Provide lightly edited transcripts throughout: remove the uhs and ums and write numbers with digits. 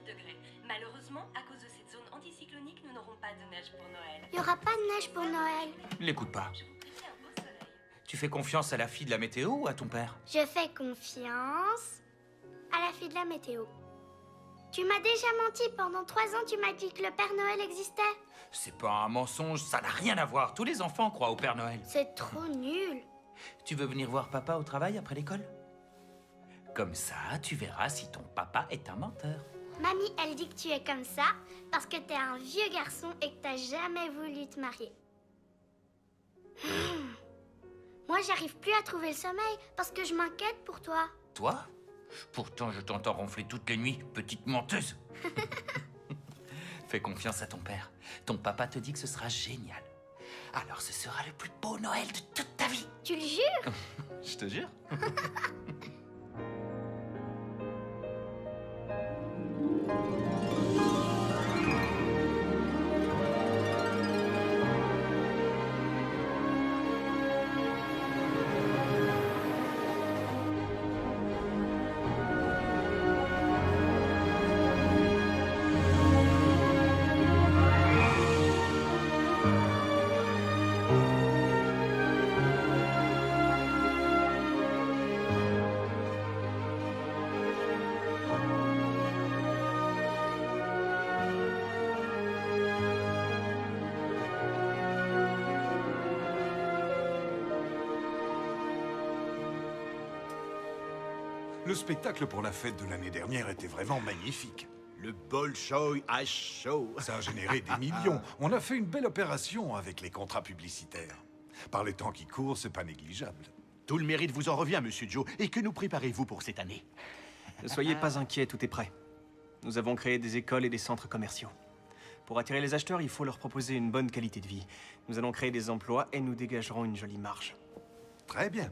degrés. Malheureusement, à cause de cette zone anticyclonique, nous n'aurons pas de neige pour Noël. Il n'y aura pas de neige pour Noël. L'écoute pas. Je vous prie un beau soleil. Tu fais confiance à la fille de la météo ou à ton père? Je fais confiance à la fille de la météo. Tu m'as déjà menti. Pendant 3 ans, tu m'as dit que le Père Noël existait. C'est pas un mensonge, ça n'a rien à voir. Tous les enfants croient au Père Noël. C'est trop nul. Tu veux venir voir papa au travail après l'école? Comme ça, tu verras si ton papa est un menteur. Mamie, elle dit que tu es comme ça parce que t'es un vieux garçon et que t'as jamais voulu te marier. Moi, j'arrive plus à trouver le sommeil parce que je m'inquiète pour toi. Toi? Pourtant, je t'entends ronfler toutes les nuits, petite menteuse. Fais confiance à ton père. Ton papa te dit que ce sera génial. Alors ce sera le plus beau Noël de toute ta vie. Tu le jures? Je te jure. Le spectacle pour la fête de l'année dernière était vraiment magnifique. Le Bolshoi Ice Show. Ça a généré des millions. On a fait une belle opération avec les contrats publicitaires. Par les temps qui courent, c'est pas négligeable. Tout le mérite vous en revient, Monsieur Joe. Et que nous préparez-vous pour cette année? Ne soyez pas inquiets, tout est prêt. Nous avons créé des écoles et des centres commerciaux. Pour attirer les acheteurs, il faut leur proposer une bonne qualité de vie. Nous allons créer des emplois et nous dégagerons une jolie marge. Très bien.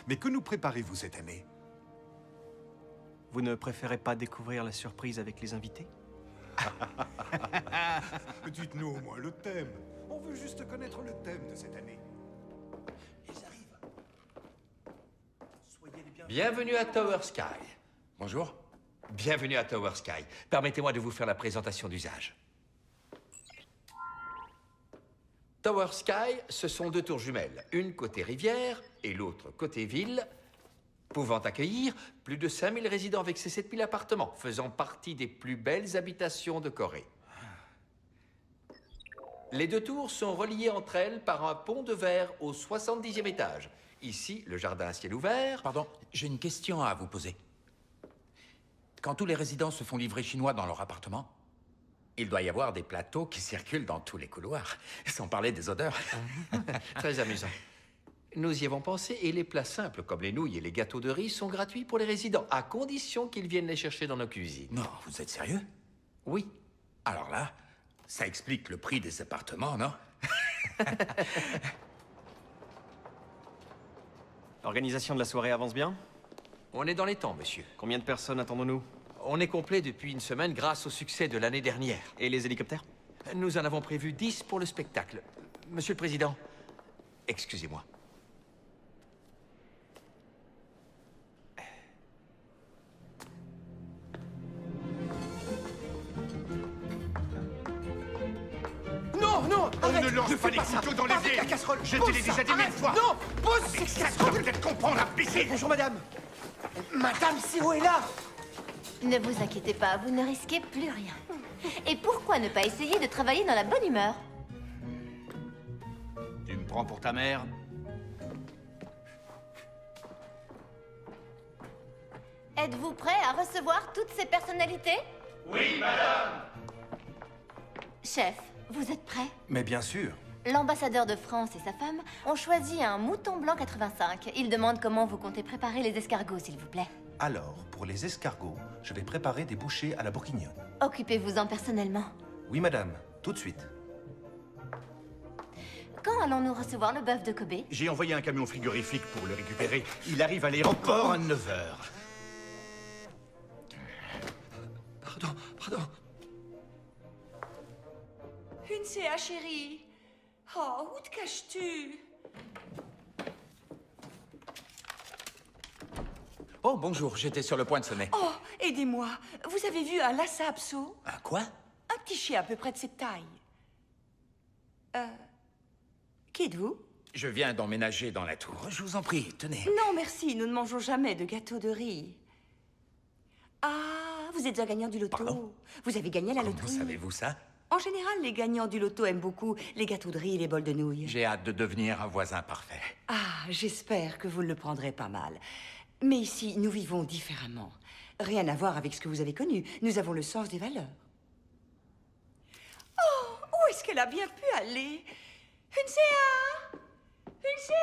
Mais que nous préparez-vous cette année? Vous ne préférez pas découvrir la surprise avec les invités? Dites-nous au moins le thème. On veut juste connaître le thème de cette année. Ils arrivent. Soyez les bienvenus. Bienvenue à Tower Sky. Bonjour. Bienvenue à Tower Sky. Permettez-moi de vous faire la présentation d'usage. Tower Sky, ce sont 2 tours jumelles, une côté rivière et l'autre côté ville, pouvant accueillir plus de 5000 résidents avec ses 7000 appartements, faisant partie des plus belles habitations de Corée. Les 2 tours sont reliées entre elles par un pont de verre au 70e étage. Ici, le jardin à ciel ouvert. Pardon, j'ai une question à vous poser. Quand tous les résidents se font livrer chinois dans leur appartement, il doit y avoir des plateaux qui circulent dans tous les couloirs, sans parler des odeurs. Très amusant. Nous y avons pensé et les plats simples comme les nouilles et les gâteaux de riz sont gratuits pour les résidents, à condition qu'ils viennent les chercher dans nos cuisines. Non, vous êtes sérieux? Oui. Alors là, ça explique le prix des appartements, non? L'organisation de la soirée avance bien? On est dans les temps, monsieur. Combien de personnes attendons-nous? On est complet depuis une semaine grâce au succès de l'année dernière. Et les hélicoptères? Nous en avons prévu 10 pour le spectacle. Monsieur le Président, excusez-moi. Non, non, arrête! Ne lance Ne pas fais les ça. couteaux dans les Avec airs. la casserole! Je te Pose l'ai ça. déjà dit 1000 Arrête. fois. Non, pose Mais cette ça casserole! doit peut-être comprendre, imbécile. Bonjour, madame. Madame Siro est là! Ne vous inquiétez pas, vous ne risquez plus rien. Et pourquoi ne pas essayer de travailler dans la bonne humeur? Tu me prends pour ta mère? Êtes-vous prêt à recevoir toutes ces personnalités? Oui, madame. Chef, vous êtes prêt? Mais bien sûr. L'ambassadeur de France et sa femme ont choisi un mouton blanc 85. Ils demandent comment vous comptez préparer les escargots, s'il vous plaît. Alors, pour les escargots, je vais préparer des bouchées à la bourguignonne. Occupez-vous-en personnellement. Oui, madame, tout de suite. Quand allons-nous recevoir le bœuf de Kobe? J'ai envoyé un camion frigorifique pour le récupérer. Il arrive à l'aéroport à 9h. Pardon. Hunsea, chérie. Oh, où te caches-tu? Oh, bonjour, j'étais sur le point de sonner. Oh, aidez-moi. Vous avez vu un Lhasa Apso? Un quoi? Un petit chien à peu près de cette taille. Qui êtes-vous? Je viens d'emménager dans la tour. Je vous en prie, tenez. Non, merci. Nous ne mangeons jamais de gâteau de riz. Ah, vous êtes un gagnant du loto. Pardon? Vous avez gagné la Comment loterie. savez-vous ça? En général, les gagnants du loto aiment beaucoup les gâteaux de riz et les bols de nouilles. J'ai hâte de devenir un voisin parfait. Ah, j'espère que vous le prendrez pas mal. Mais ici, nous vivons différemment. Rien à voir avec ce que vous avez connu. Nous avons le sens des valeurs. Oh, où est-ce qu'elle a bien pu aller? Une CA! Une CA!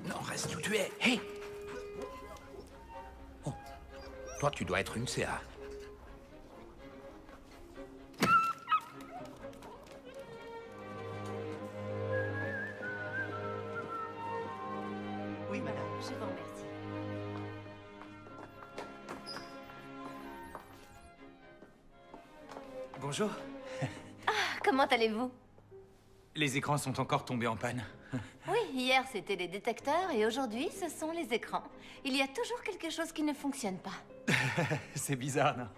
Non, reste où tu es. Hé! Oh, toi, tu dois être une CA. Oui, madame. Je vous remercie. Bonjour. Comment allez-vous? Les écrans sont encore tombés en panne. Oui, hier c'était les détecteurs et aujourd'hui ce sont les écrans. Il y a toujours quelque chose qui ne fonctionne pas. C'est bizarre, non?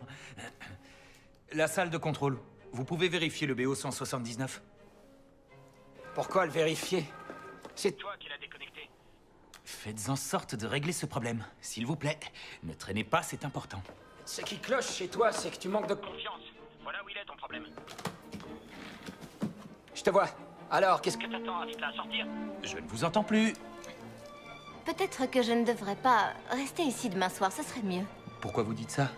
La salle de contrôle. Vous pouvez vérifier le BO 179? Pourquoi le vérifier? C'est toi qui l'as déconnecté. Faites en sorte de régler ce problème, s'il vous plaît. Ne traînez pas, c'est important. Ce qui cloche chez toi, c'est que tu manques de Confiance. Voilà où il est ton problème. Je te vois. Alors, qu'est-ce que... t'attends? Invite-la à sortir. Je ne vous entends plus. Peut-être que je ne devrais pas rester ici demain soir, ce serait mieux. Pourquoi vous dites ça?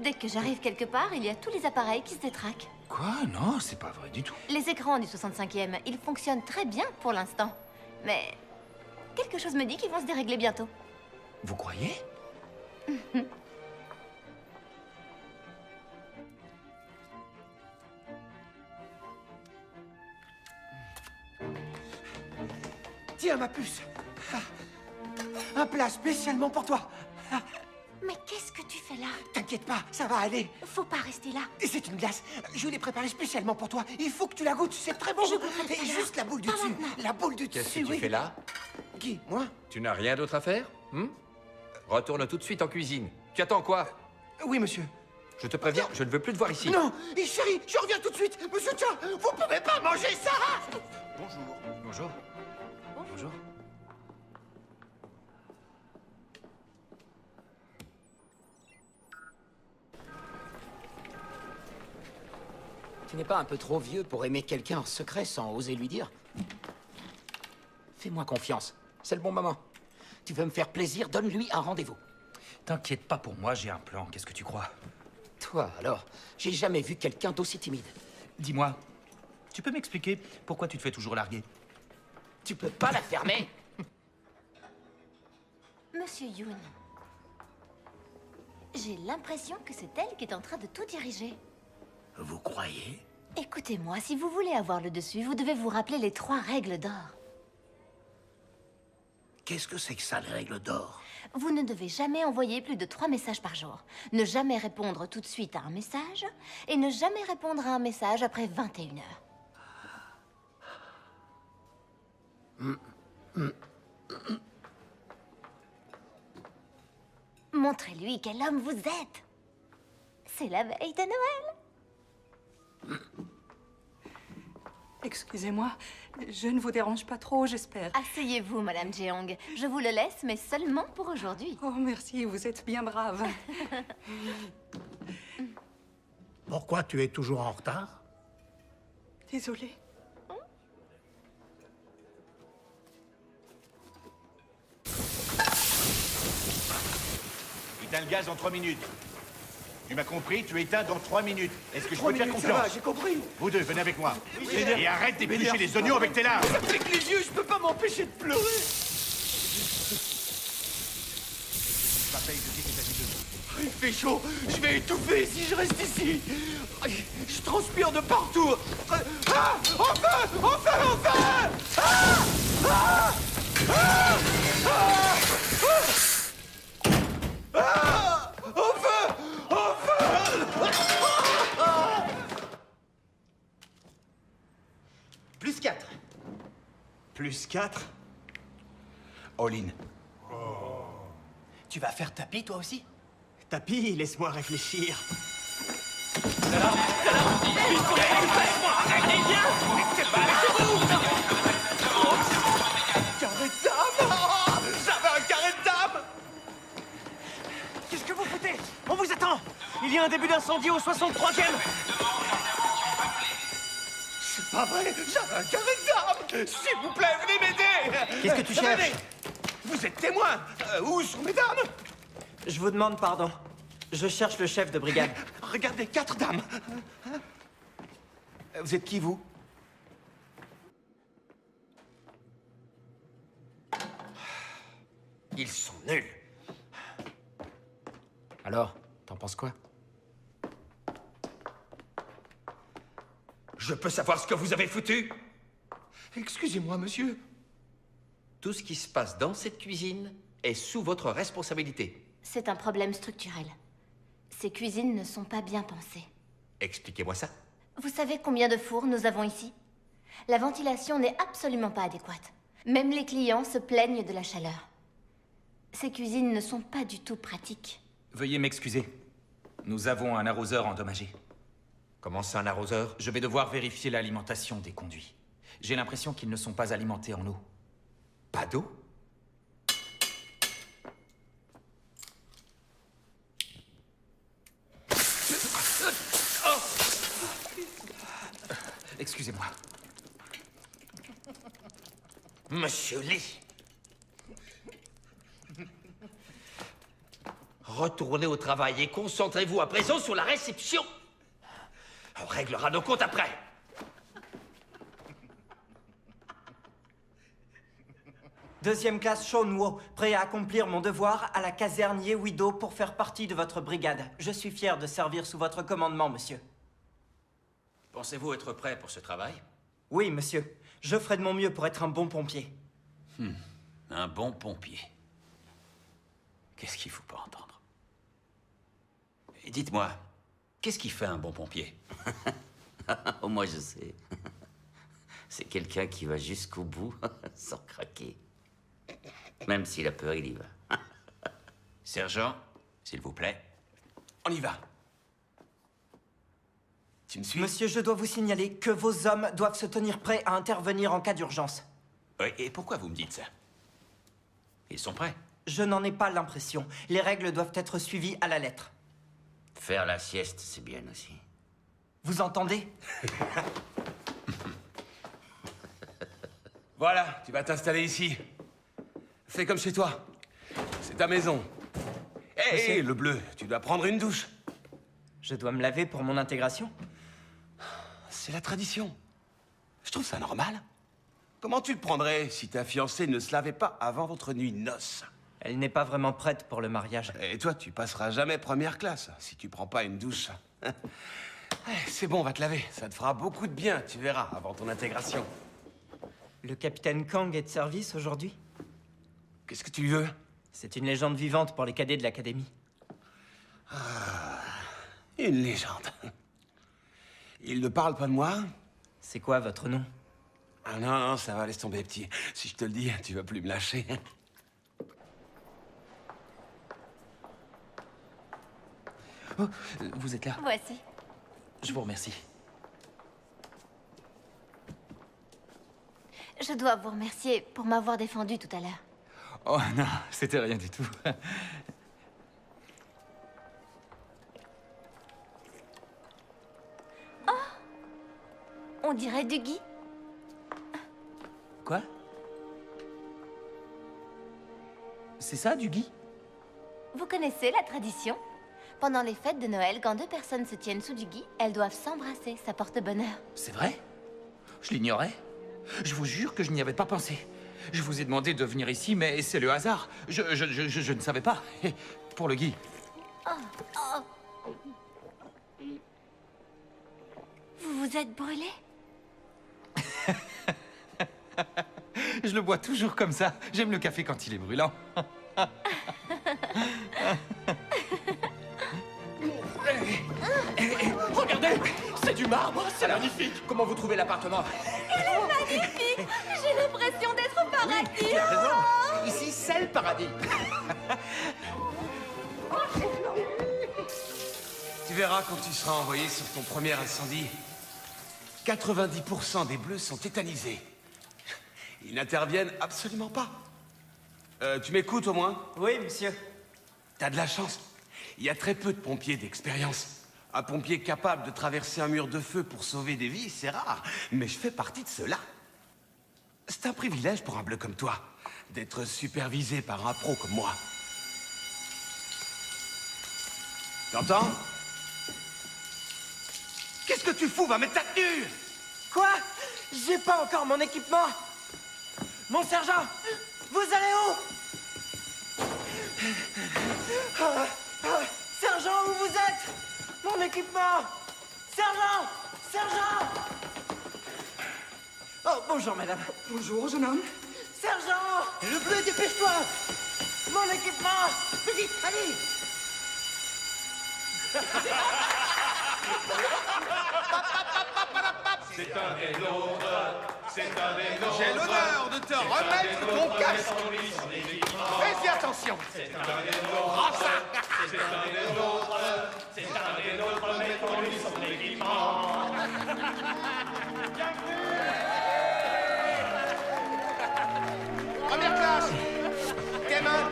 Dès que j'arrive quelque part, il y a tous les appareils qui se détraquent. Quoi? Non, c'est pas vrai du tout. Les écrans du 65e, ils fonctionnent très bien pour l'instant. Mais quelque chose me dit qu'ils vont se dérégler bientôt. Vous croyez? Tiens, ma puce. Un plat spécialement pour toi. Mais qu'est-ce que tu fais là? T'inquiète pas, ça va aller. Faut pas rester là. C'est une glace. Je l'ai préparée spécialement pour toi. Il faut que tu la goûtes, c'est très bon. Je goûterai tout à Et l'heure. juste la boule du Pas dessus. maintenant. La boule du dessus, Qu'est-ce que tu oui. fais là? Qui, moi? Tu n'as rien d'autre à faire? Retourne tout de suite en cuisine. Tu attends quoi? Oui, monsieur. Je te préviens, je ne veux plus te voir ici. Non, et chérie, je reviens tout de suite. Monsieur Tcha, vous pouvez pas manger ça. Bonjour. Bonjour. Bonjour. Tu n'es pas un peu trop vieux pour aimer quelqu'un en secret sans oser lui dire? Fais-moi confiance. C'est le bon moment. Tu veux me faire plaisir, donne-lui un rendez-vous. T'inquiète pas pour moi, j'ai un plan. Qu'est-ce que tu crois? Toi, alors, j'ai jamais vu quelqu'un d'aussi timide. Dis-moi, tu peux m'expliquer pourquoi tu te fais toujours larguer? Tu peux pas la fermer? Monsieur Yoon, j'ai l'impression que c'est elle qui est en train de tout diriger. Vous croyez? Écoutez-moi, si vous voulez avoir le dessus, vous devez vous rappeler les 3 règles d'or. Qu'est-ce que c'est que ça, les règles d'or? Vous ne devez jamais envoyer plus de 3 messages par jour. Ne jamais répondre tout de suite à un message. Et ne jamais répondre à un message après 21 heures. Montrez-lui quel homme vous êtes. C'est la veille de Noël. Excusez-moi, je ne vous dérange pas trop, j'espère. Asseyez-vous, Madame Jeong. Je vous le laisse, mais seulement pour aujourd'hui. Oh, merci, vous êtes bien brave. Pourquoi tu es toujours en retard? Désolée. Éteins le gaz en 3 minutes. Tu m'as compris, tu éteins dans 3 minutes. Est-ce que je 3 peux te faire minutes, ça confiance? va, j'ai compris. Vous deux, venez avec moi. Et arrête d'éplucher les oignons avec tes larmes. Avec les yeux, je peux pas m'empêcher de pleurer. Il fait chaud, je vais étouffer si je reste ici. Je transpire de partout. Ah! En feu! En feu! En feu! Ah! Ah! Ah! Ah! Ah! En feu! En feu! Ah! Plus 4. Plus 4. All-in. Tu vas faire tapis, toi aussi? Tapis, laisse-moi réfléchir. Carré de dame! Oh, j'avais un carré de dame! Qu'est-ce que vous foutez? On vous attend! Il y a un début d'incendie au 63e! C'est pas vrai! J'avais un carré de dame! S'il vous plaît, venez m'aider! Qu'est-ce que tu cherches? Venez. Vous êtes témoin! Où sont mes dames? Je vous demande pardon. Je cherche le chef de brigade. Regardez, 4 dames! Vous êtes qui, vous? Ils sont nuls. Alors, t'en penses quoi? Je peux savoir ce que vous avez foutu? Excusez-moi, monsieur. Tout ce qui se passe dans cette cuisine est sous votre responsabilité. C'est un problème structurel. Ces cuisines ne sont pas bien pensées. Expliquez-moi ça. Vous savez combien de fours nous avons ici? La ventilation n'est absolument pas adéquate. Même les clients se plaignent de la chaleur. Ces cuisines ne sont pas du tout pratiques. Veuillez m'excuser. Nous avons un arroseur endommagé. Comment ça, un arroseur? Je vais devoir vérifier l'alimentation des conduits. J'ai l'impression qu'ils ne sont pas alimentés en eau. Pas d'eau? Excusez-moi. Monsieur Lee. Retournez au travail et concentrez-vous à présent sur la réception. On réglera nos comptes après. Deuxième classe Sean Wo, prêt à accomplir mon devoir à la caserne Yewido pour faire partie de votre brigade. Je suis fier de servir sous votre commandement, monsieur. Pensez-vous être prêt pour ce travail? Oui, monsieur. Je ferai de mon mieux pour être un bon pompier. Un bon pompier. Qu'est-ce qu'il faut pas entendre? Et dites-moi, qu'est-ce qui fait un bon pompier? Oh, moi, je sais. C'est quelqu'un qui va jusqu'au bout sans craquer. Même s'il a peur, il y va. Sergent, s'il vous plaît. On y va. Tu me suis? Monsieur, je dois vous signaler que vos hommes doivent se tenir prêts à intervenir en cas d'urgence. Oui, et pourquoi vous me dites ça? Ils sont prêts? Je n'en ai pas l'impression. Les règles doivent être suivies à la lettre. Faire la sieste, c'est bien aussi. Vous entendez? Voilà, tu vas t'installer ici. Fais comme chez toi. C'est ta maison. Hé, le bleu, tu dois prendre une douche. Je dois me laver pour mon intégration? C'est la tradition. Je trouve ça normal. Comment tu le prendrais si ta fiancée ne se lavait pas avant votre nuit de noces? Elle n'est pas vraiment prête pour le mariage. Et toi, tu passeras jamais première classe si tu prends pas une douche. C'est bon, on va te laver. Ça te fera beaucoup de bien, tu verras, avant ton intégration. Le capitaine Kang est de service aujourd'hui? Qu'est-ce que tu veux? C'est une légende vivante pour les cadets de l'académie. Ah, une légende. Il ne parle pas de moi? C'est quoi votre nom? Ah non, non, ça va, laisse tomber, petit. Si je te le dis, tu vas plus me lâcher. Oh, vous êtes là? Voici. Je vous remercie. Je dois vous remercier pour m'avoir défendu tout à l'heure. Oh non, c'était rien du tout. On dirait du gui. Quoi? C'est ça, du gui? Vous connaissez la tradition? Pendant les fêtes de Noël, quand deux personnes se tiennent sous du gui, elles doivent s'embrasser, ça porte bonheur. C'est vrai? Je l'ignorais. Je vous jure que je n'y avais pas pensé. Je vous ai demandé de venir ici, mais c'est le hasard. Je ne savais pas. Pour le gui. Vous vous êtes brûlé? Je le bois toujours comme ça. J'aime le café quand il est brûlant. Regardez, c'est du marbre, c'est magnifique. Comment vous trouvez l'appartement? Il est magnifique! J'ai l'impression d'être au paradis. Oui, tu as raison. Ici, c'est le paradis. Tu verras quand tu seras envoyé sur ton premier incendie. 90% des bleus sont tétanisés. Ils n'interviennent absolument pas. Tu m'écoutes au moins? Oui, monsieur. T'as de la chance. Il y a très peu de pompiers d'expérience. Un pompier capable de traverser un mur de feu pour sauver des vies, c'est rare. Mais je fais partie de ceux-là. C'est un privilège pour un bleu comme toi, d'être supervisé par un pro comme moi. T'entends? Qu'est-ce que tu fous? Va mettre ta tenue! Quoi? J'ai pas encore mon équipement. Mon sergent, vous allez où? Sergent, où vous êtes? Mon équipement! Sergent! Sergent! Oh, bonjour, madame. Bonjour, jeune homme. Sergent! Le bleu, dépêche-toi! Mon équipement! Plus vite, allez! C'est un des nôtres, c'est un des nôtres. J'ai l'honneur de te remettre ton casque. Fais-y attention. C'est un des nôtres. Prends ça. C'est un des nôtres. C'est un des nôtres. Mettons-lui son équipement. Première classe. Tes mains.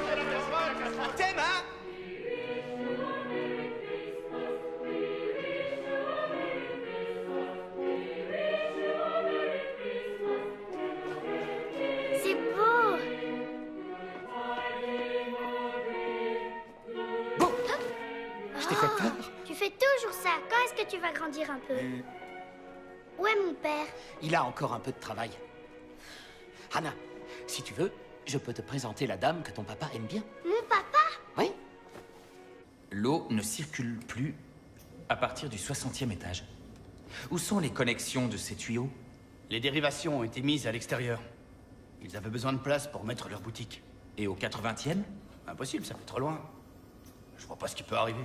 Tes mains. C'est beau. Je t'ai fait peur. Tu fais toujours ça. Quand est-ce que tu vas grandir un peu? Où est mon père? Il a encore un peu de travail. Hannah, si tu veux, je peux te présenter la dame que ton papa aime bien. Mon papa? Oui. L'eau ne circule plus à partir du 60e étage. Où sont les connexions de ces tuyaux? Les dérivations ont été mises à l'extérieur. Ils avaient besoin de place pour mettre leur boutique. Et au 80e? Impossible, ça fait trop loin. Je vois pas ce qui peut arriver.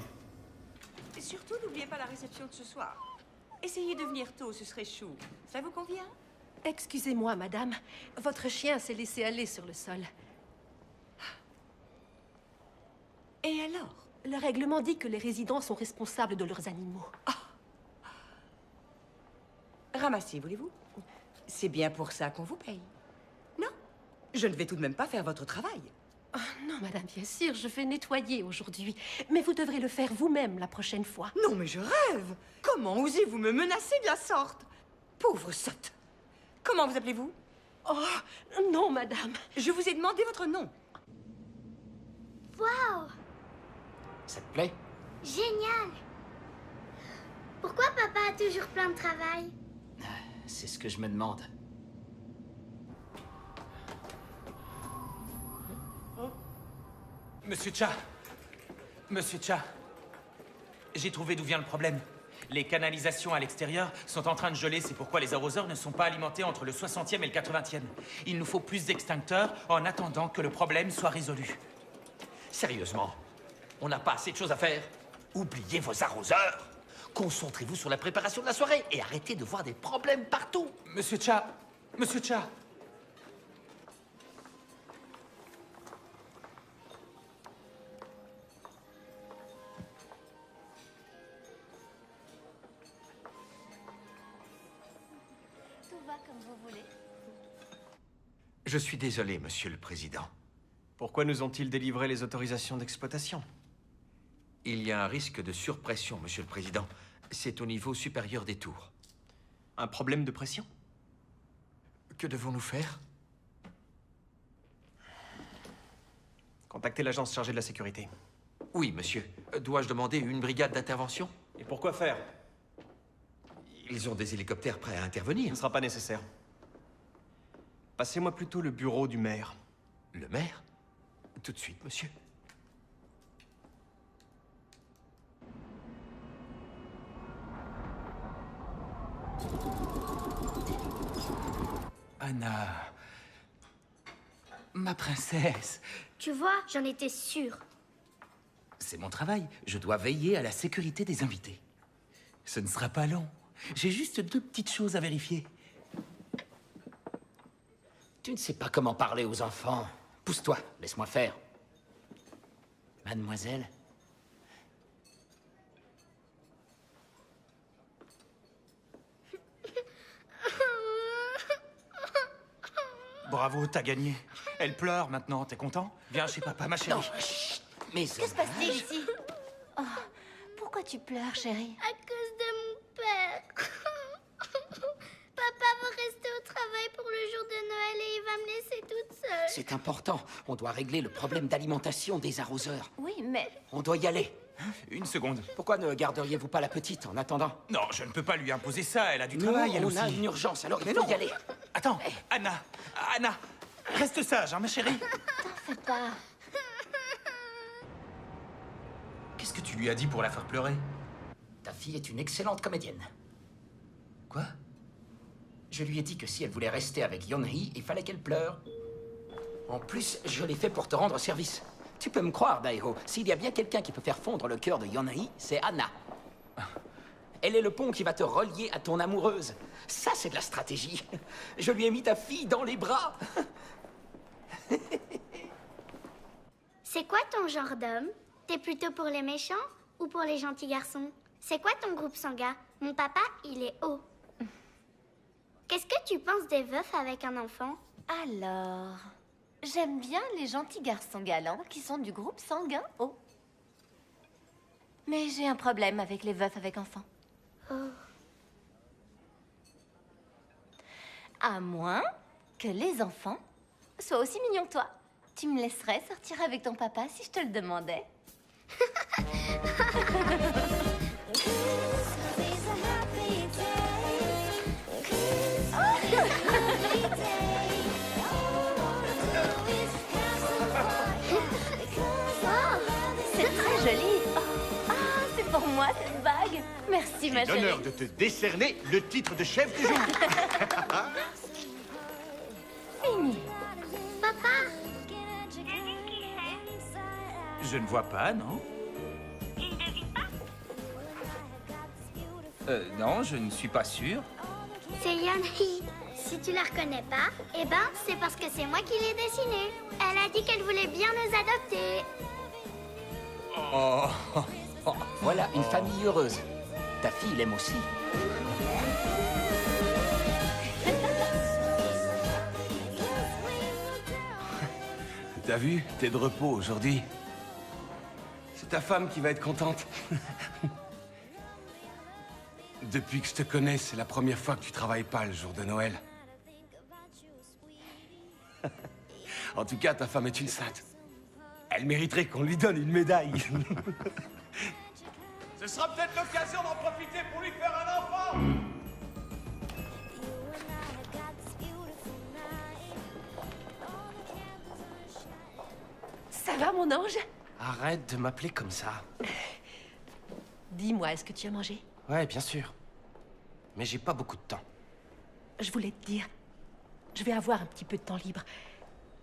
Et surtout, n'oubliez pas la réception de ce soir. Essayez de venir tôt, ce serait chou. Ça vous convient? Excusez-moi, madame. Votre chien s'est laissé aller sur le sol. Et alors? Le règlement dit que les résidents sont responsables de leurs animaux. Ramassez, voulez-vous? C'est bien pour ça qu'on vous paye. Non, je ne vais tout de même pas faire votre travail. Oh, non, madame, bien sûr, je vais nettoyer aujourd'hui. Mais vous devrez le faire vous-même la prochaine fois. Non, mais je rêve! Comment osez-vous me menacer de la sorte? Pauvre sotte! Comment vous appelez-vous? Oh, non, madame. Je vous ai demandé votre nom. Waouh! Ça te plaît? Génial! Pourquoi papa a toujours plein de travail? C'est ce que je me demande. Monsieur Cha! Monsieur Cha! J'ai trouvé d'où vient le problème. Les canalisations à l'extérieur sont en train de geler, c'est pourquoi les arroseurs ne sont pas alimentés entre le 60e et le 80e. Il nous faut plus d'extincteurs en attendant que le problème soit résolu. Sérieusement, on n'a pas assez de choses à faire. Oubliez vos arroseurs. Concentrez-vous sur la préparation de la soirée et arrêtez de voir des problèmes partout. Monsieur Cha! Monsieur Cha! Tout va comme vous voulez. Je suis désolé, Monsieur le Président. Pourquoi nous ont-ils délivré les autorisations d'exploitation? Il y a un risque de surpression, Monsieur le Président. C'est au niveau supérieur des tours. Un problème de pression? Que devons-nous faire? Contactez l'agence chargée de la sécurité. Oui, monsieur. Dois-je demander une brigade d'intervention? Et pourquoi faire? Ils ont des hélicoptères prêts à intervenir. Ce ne sera pas nécessaire. Passez-moi plutôt le bureau du maire. Le maire? Tout de suite, monsieur. Anna... Ma princesse... Tu vois, j'en étais sûre. C'est mon travail. Je dois veiller à la sécurité des invités. Ce ne sera pas long. J'ai juste 2 petites choses à vérifier. Tu ne sais pas comment parler aux enfants. Pousse-toi, laisse-moi faire. Mademoiselle? Bravo, t'as gagné. Elle pleure maintenant, t'es content? Viens chez papa, ma chérie. Non, chut, mais Que se passe-t-il ici? Oh, pourquoi tu pleures, chérie? À cause de mon père. Papa va rester au travail pour le jour de Noël et il va me laisser toute seule. c'est important. On doit régler le problème d'alimentation des arroseurs. Oui, mais... On doit y aller. Une seconde. Pourquoi ne garderiez-vous pas la petite en attendant? Non, je ne peux pas lui imposer ça, elle a du Nous, travail, elle on aussi. a une urgence, alors Mais il faut non. y aller. Attends, Anna, reste sage, hein, ma chérie. T'en fais pas. Qu'est-ce que tu lui as dit pour la faire pleurer? Ta fille est une excellente comédienne. Quoi? Je lui ai dit que si elle voulait rester avec Yeon-hee, il fallait qu'elle pleure. En plus, je l'ai fait pour te rendre service. Tu peux me croire, Dae-ho, s'il y a bien quelqu'un qui peut faire fondre le cœur de Yeon-hee, c'est Anna. Elle est le pont qui va te relier à ton amoureuse. Ça, c'est de la stratégie. Je lui ai mis ta fille dans les bras. C'est quoi ton genre d'homme? T'es plutôt pour les méchants ou pour les gentils garçons? C'est quoi ton groupe sanguin? Mon papa, il est haut. Qu'est-ce que tu penses des veufs avec un enfant? Alors... J'aime bien les gentils garçons galants qui sont du groupe sanguin haut. Mais j'ai un problème avec les veufs avec enfants. Oh. À moins que les enfants soient aussi mignons que toi. Tu me laisserais sortir avec ton papa si je te le demandais? C'est très joli. Oh, ah, c'est pour moi cette bague. Merci ma J'ai chérie. l'honneur de te décerner le titre de chef du jour. Fini. Papa. Je ne vois pas, non? Non, je ne suis pas sûr. C'est Yeon-hee. Si tu la reconnais pas, eh ben, c'est parce que c'est moi qui l'ai dessinée. Elle a dit qu'elle voulait bien nous adopter. Oh. Voilà une famille heureuse. Ta fille l'aime aussi. T'as vu? T'es de repos aujourd'hui. C'est ta femme qui va être contente. Depuis que je te connais, c'est la première fois que tu travailles pas le jour de Noël. En tout cas, ta femme est une sainte. Elle mériterait qu'on lui donne une médaille. Ce sera peut-être l'occasion d'en profiter pour lui faire un enfant. Ça va, mon ange? Arrête de m'appeler comme ça. Dis-moi, est-ce que tu as mangé? Ouais, bien sûr. Mais j'ai pas beaucoup de temps. Je voulais te dire, je vais avoir un petit peu de temps libre.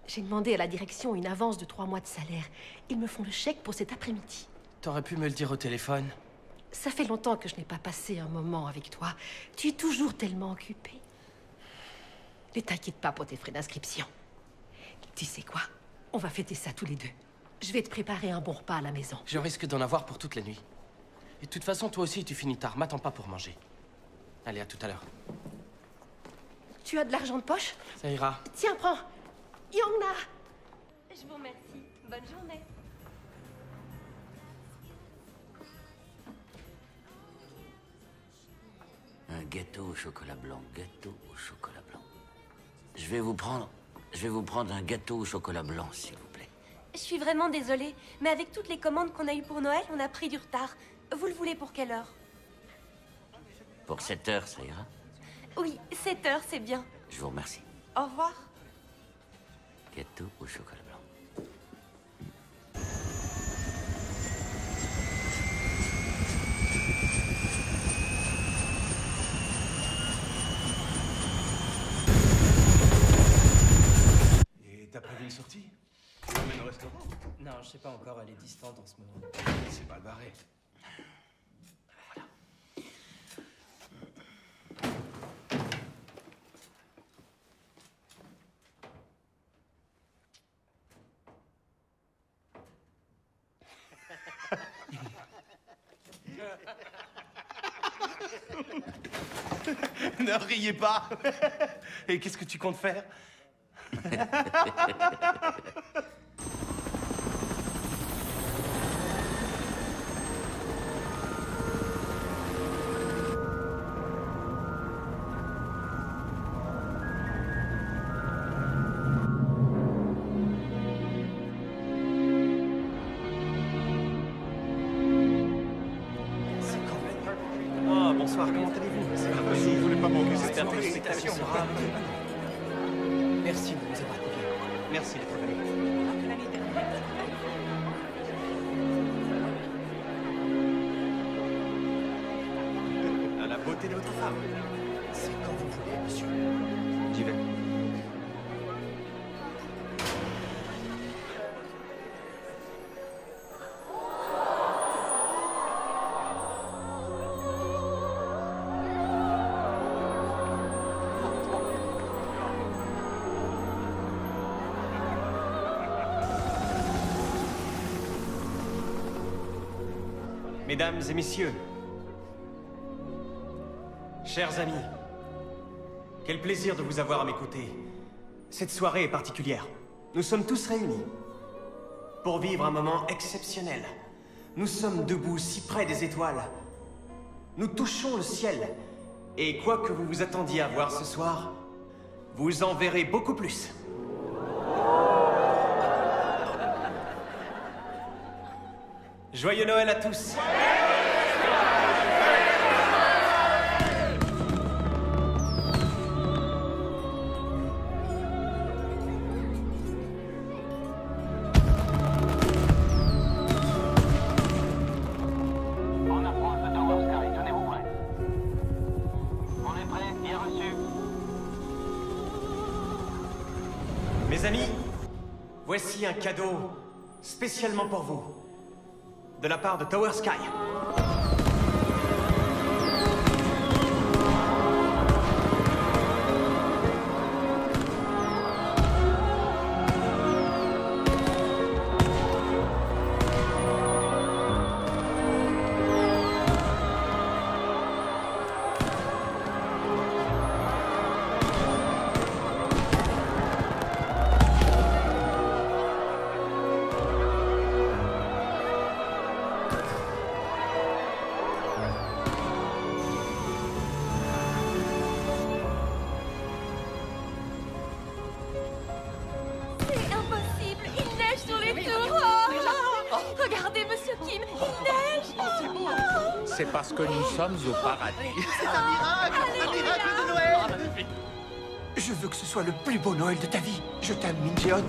J'ai demandé à la direction une avance de 3 mois de salaire. Ils me font le chèque pour cet après-midi. T'aurais pu me le dire au téléphone. Ça fait longtemps que je n'ai pas passé un moment avec toi. Tu es toujours tellement occupé. Ne t'inquiète pas pour tes frais d'inscription. Tu sais quoi? On va fêter ça tous les deux. Je vais te préparer un bon repas à la maison. Je risque d'en avoir pour toute la nuit. Et de toute façon, toi aussi, tu finis tard. M'attends pas pour manger. Allez, à tout à l'heure. Tu as de l'argent de poche? Ça ira. Tiens, prends. Yongna. Je vous remercie. Bonne journée. Un gâteau au chocolat blanc, gâteau au chocolat blanc. Je vais vous prendre un gâteau au chocolat blanc, s'il vous plaît. Je suis vraiment désolée, mais avec toutes les commandes qu'on a eues pour Noël, on a pris du retard. Vous le voulez pour quelle heure? Pour 7 heures, ça ira? Oui, 7 heures, c'est bien. Je vous remercie. Au revoir. Gâteau au chocolat blanc. Et t'as prévu une sortie? Tu l'emmènes au restaurant? Non, je sais pas encore, elle est distante en ce moment. C'est pas le barré. Ne riez pas. Et qu'est-ce que tu comptes faire? Bonsoir, comment allez-vous? C'est pas possible. Je voulais pas manquer cette J'espère que soirée. le spectacle sera... Merci de nous avoir accueillis. Merci d'être venu. À la beauté de votre femme. C'est quand vous voulez, monsieur. J'y vais. Mesdames et messieurs, chers amis, quel plaisir de vous avoir à mes côtés. Cette soirée est particulière. Nous sommes tous réunis pour vivre un moment exceptionnel. Nous sommes debout si près des étoiles. Nous touchons le ciel. Et quoi que vous vous attendiez à voir ce soir, vous en verrez beaucoup plus. Joyeux Noël à tous! On approche de Tower Sky, tenez-vous prêts. On est prêts, bien reçu. Mes amis, voici un cadeau spécialement pour vous, de la part de Tower Sky. C'est impossible, il neige sur les tours. Oh, regardez, Monsieur Kim, il neige. C'est parce que nous sommes au paradis. C'est un miracle! Un miracle de Noël! Je veux que ce soit le plus beau Noël de ta vie. Je t'aime, Min Jeon.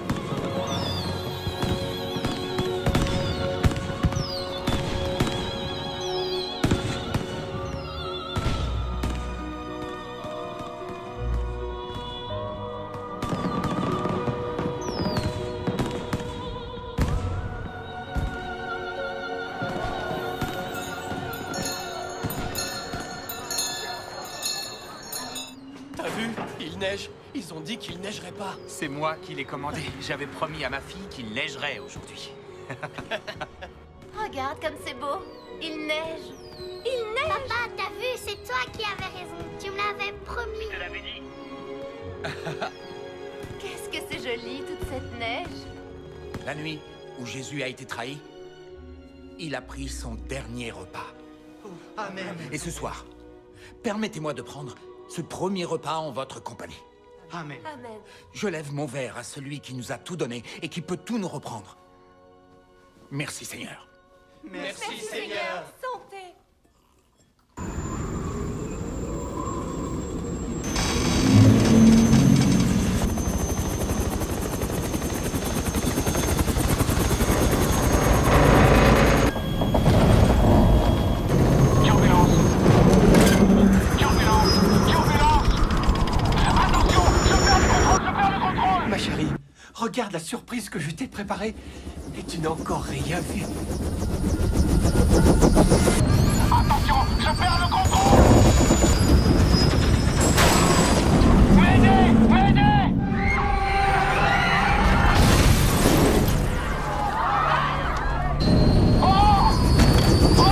T'as vu? Il neige. Ils ont dit qu'il neigerait pas. C'est moi qui l'ai commandé. J'avais promis à ma fille qu'il neigerait aujourd'hui. Regarde comme c'est beau. Il neige. Il neige. Papa, t'as vu, c'est toi qui avais raison. Tu me l'avais promis. Je te l'avais dit. Qu'est-ce que c'est joli, toute cette neige. La nuit où Jésus a été trahi, il a pris son dernier repas. Amen. Et ce soir, permettez-moi de prendre ce premier repas en votre compagnie. Amen. Amen. Je lève mon verre à celui qui nous a tout donné et qui peut tout nous reprendre. Merci, Seigneur. Merci, Seigneur. Santé. Turbulence. Turbulence. Turbulence. Attention, je perds le contrôle. Ma chérie, regarde la surprise que je t'ai préparée et tu n'as encore rien vu. Attention, je perds le contrôle. M'aidez, m'aidez. Oh. Oh.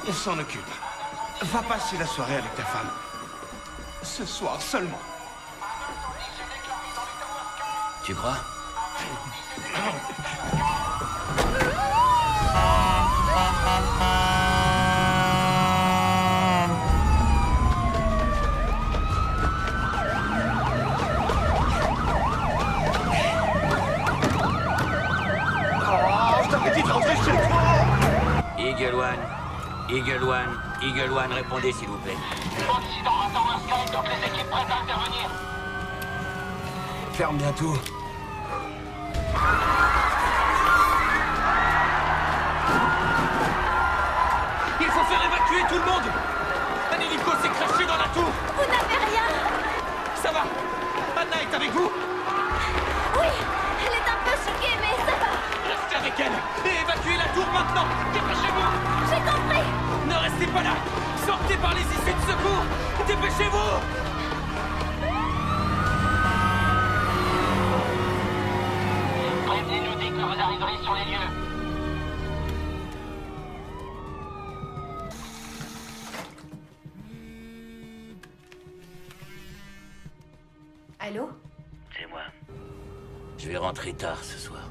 On s'en occupe. Va passer la soirée avec ta femme. Ce soir seulement. Tu crois? Oh, je t'avais dit de rentrer chez toi! Eagle One, répondez s'il vous plaît. Accident à Tower Sky, donc les équipes prêtes à intervenir. Ferme bien tout. Il faut faire évacuer tout le monde! Un hélico s'est craché dans la tour! Vous n'avez rien! Ça va! Anna est avec vous? Oui, elle est un peu choquée, mais ça va! Restez avec elle et évacuez la tour maintenant! Dépêchez-vous! J'ai compris! Ne restez pas là! Sortez par les issues de secours! Dépêchez-vous! Prévenez-nous dès que vous arriverez sur les lieux. Allô? C'est moi. Je vais rentrer tard ce soir.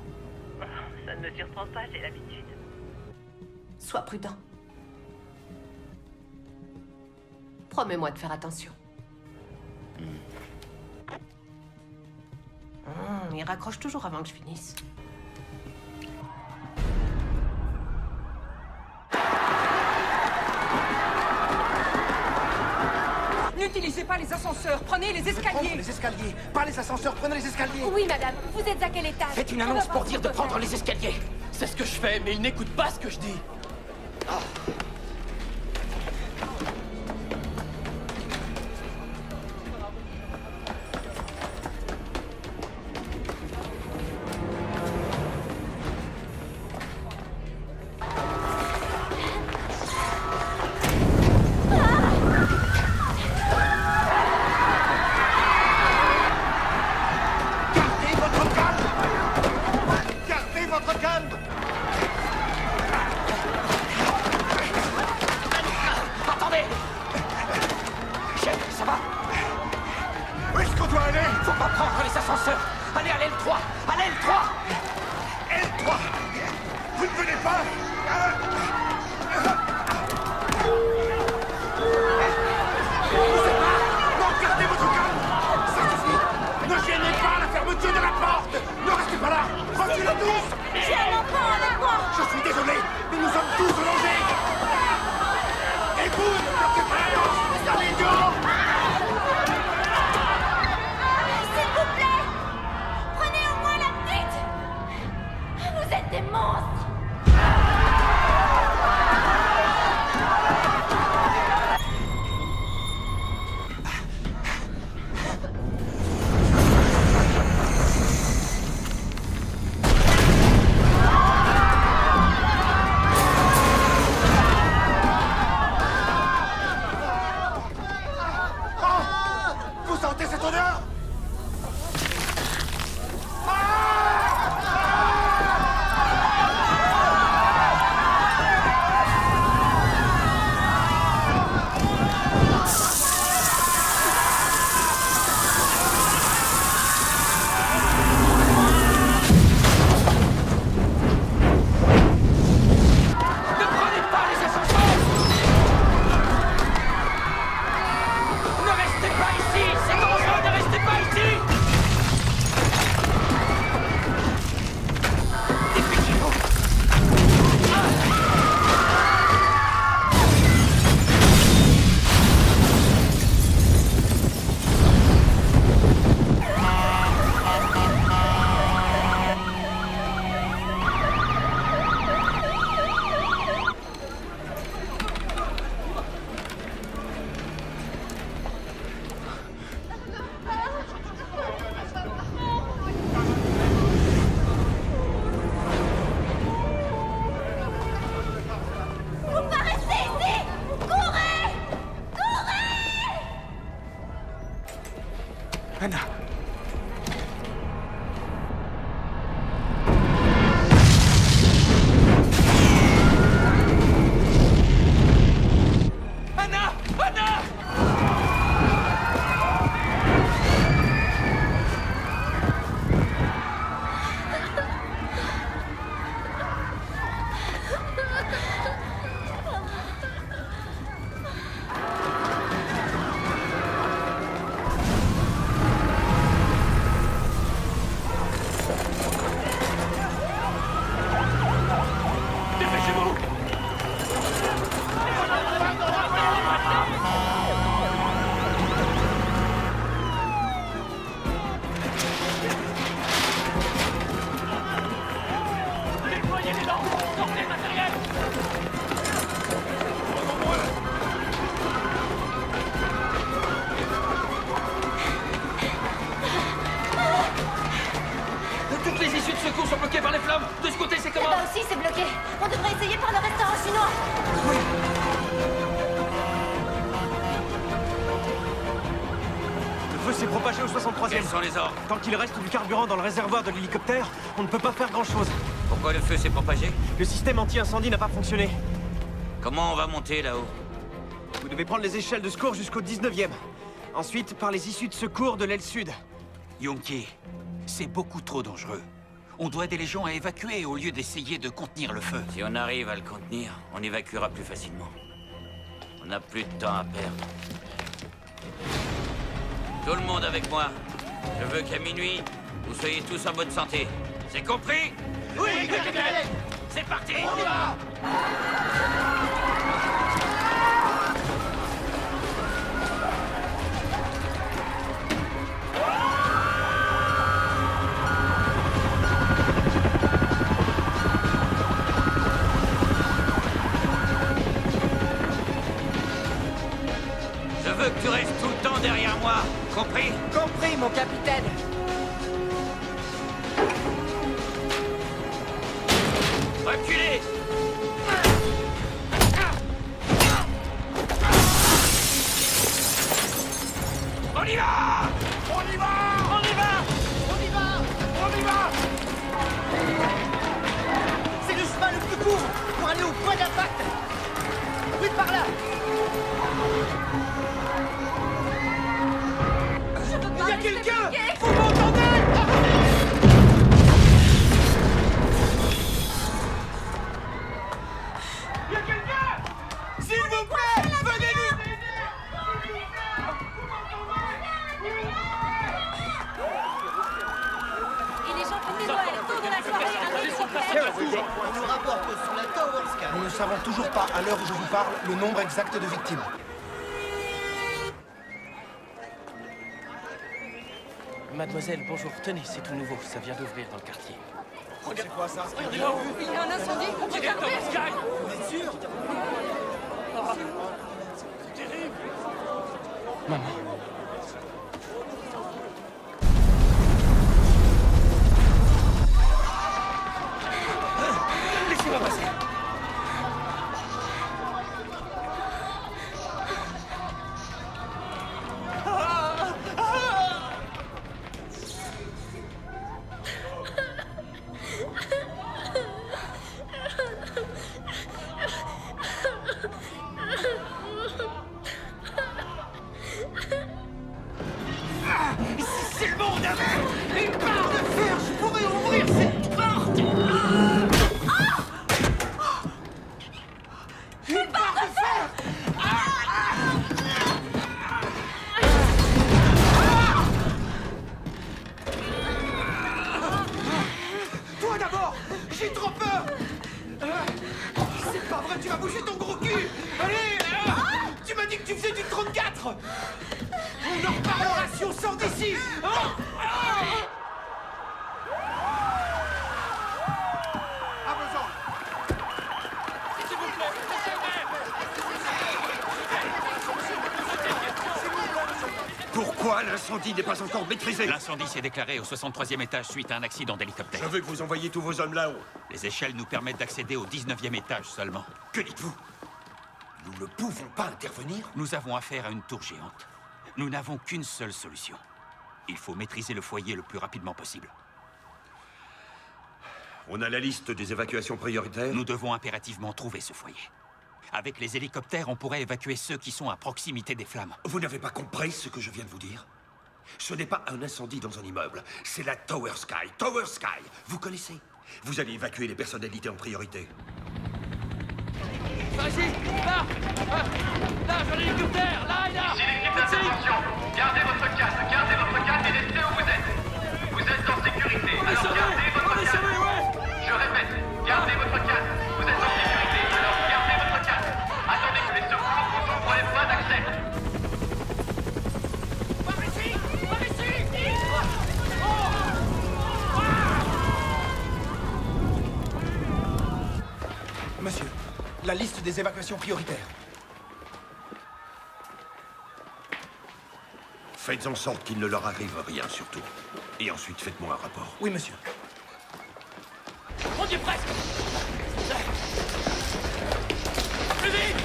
Ça ne me surprend pas, j'ai l'habitude. Sois prudent. Promets-moi de faire attention. Il raccroche toujours avant que je finisse. N'utilisez pas les ascenseurs, prenez les escaliers. Les escaliers, pas les ascenseurs, prenez les escaliers. Oui, madame. Vous êtes à quel étage? Faites une annonce pour dire de prendre les escaliers. C'est ce que je fais, mais il n'écoute pas ce que je dis. Gardez votre calme. Attendez! Chef, ça va? Où est-ce qu'on doit aller? Faut pas prendre les ascenseurs! Allez à l'aile 3! À l'aile 3! L3. Vous ne venez pas? Non, gardez votre calme. Ça suffit. Ne gênez pas la fermeture de la porte. Ne restez pas là. Reculez tous. J'ai un enfant avec moi! Je suis désolé, mais nous sommes tous logés. Et vous, ne bloquez pas la porte. Allez, dehors. S'il vous plaît! Prenez au moins la petite! Vous êtes des monstres! Vous sentez cette odeur? Éteignez les lampes. Sortez le matériel. Toutes les issues de secours sont bloquées par les flammes. De ce côté, c'est comment? Là-bas aussi, c'est bloqué. On devrait essayer par le restaurant chinois. Le feu s'est propagé au 63e. Quels sont les ordres? Tant qu'il reste du carburant dans le réservoir de l'hélicoptère, on ne peut pas faire grand-chose. Pourquoi le feu s'est propagé? Le système anti-incendie n'a pas fonctionné. Comment on va monter là-haut? Vous devez prendre les échelles de secours jusqu'au 19e. Ensuite, par les issues de secours de l'aile sud. Yonki, c'est beaucoup trop dangereux. On doit aider les gens à évacuer au lieu d'essayer de contenir le feu. Si on arrive à le contenir, on évacuera plus facilement. On n'a plus de temps à perdre. Tout le monde avec moi. Je veux qu'à minuit, vous soyez tous en bonne santé. C'est compris? Oui, capitaine. C'est parti! On y va. Je veux que tu restes tout le temps derrière moi. Compris? Compris, mon capitaine. Reculez! On y va! On y va! On y va! On y va! On y va! C'est le chemin le plus court pour aller au point d'impact. Oui, par là. Il y a quelqu'un! Vous m'entendez? Il y a quelqu'un! S'il vous plaît, venez nous aider! Et les gens qui témoignent tôt dans la soirée arrivent. On nous rapporte sur la Tower Sky. Nous ne savons toujours pas, à l'heure où je vous parle, le nombre exact de victimes. Mademoiselle, bonjour. Tenez, c'est tout nouveau. Ça vient d'ouvrir dans le quartier. C'est quoi ça? Il y a un incendie. Regardez. Vous êtes sûr? C'est terrible. Maman. Laissez-moi passer. C'est le monde avec une barre de fer, je pourrais ouvrir cette porte. Une barre de fer. Toi d'abord, j'ai trop peur. C'est pas vrai, tu vas bouger ton gros cul. Allez, tu m'as dit que tu faisais du 34. On en reparlera si on sort d'ici. Pourquoi l'incendie n'est pas encore maîtrisé? L'incendie s'est déclaré au 63e étage suite à un accident d'hélicoptère. Je veux que vous envoyiez tous vos hommes là-haut. Les échelles nous permettent d'accéder au 19e étage seulement. Que dites-vous? Nous ne pouvons pas intervenir? Nous avons affaire à une tour géante. Nous n'avons qu'une seule solution. Il faut maîtriser le foyer le plus rapidement possible. On a la liste des évacuations prioritaires? Nous devons impérativement trouver ce foyer. Avec les hélicoptères, on pourrait évacuer ceux qui sont à proximité des flammes. Vous n'avez pas compris ce que je viens de vous dire? Ce n'est pas un incendie dans un immeuble, c'est la Tower Sky. Tower Sky, vous connaissez? Vous allez évacuer les personnalités en priorité. Vas-y, là, j'ai l'hélicoptère, là et là. Ici l'équipe d'intervention. Gardez votre calme et restez où vous êtes. Vous êtes en sécurité, alors gardez votre calme. Je répète, gardez votre calme. Vous êtes en sécurité, alors gardez votre calme. Attendez que les secours vous ouvrent les voies d'accès. Par ici. La liste des évacuations prioritaires. Faites en sorte qu'il ne leur arrive rien, surtout. Et ensuite, faites-moi un rapport. Oui, monsieur. On y est presque! Plus vite!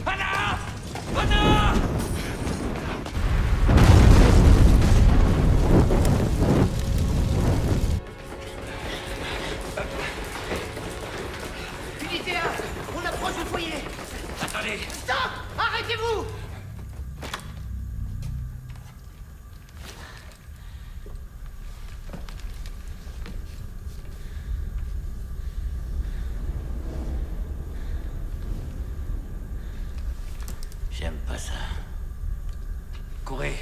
Anna! Anna! Unité 1, on approche le foyer. Attendez! Stop! Arrêtez-vous! J'aime pas ça. Courez!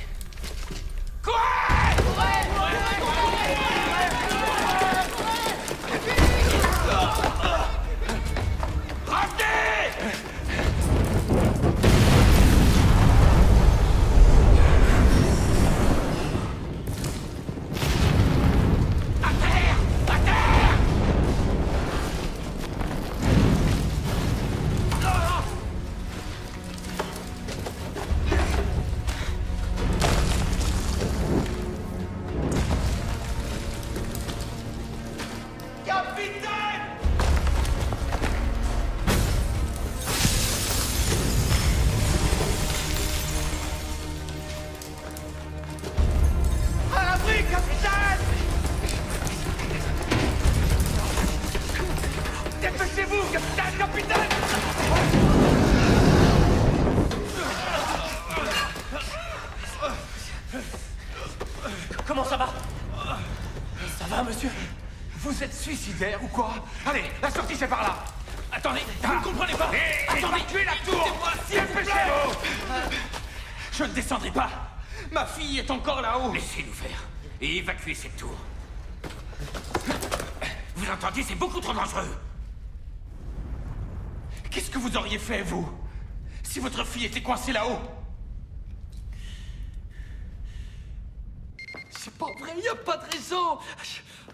À l'abri, capitaine! Dépêchez-vous, capitaine, capitaine! Comment ça va? Ça va, monsieur? Vous êtes suicidaire ou quoi? Allez, la sortie c'est par là! Attendez, vous ne comprenez pas? Attendez, tuez la tour! Dépêchez-vous! Je ne descendrai pas! Ma fille est encore là-haut! Laissez-nous faire. Et évacuez cette tour. Vous entendez, c'est beaucoup trop dangereux. Qu'est-ce que vous auriez fait, vous? Si votre fille était coincée là-haut? C'est pas vrai, y a pas de raison.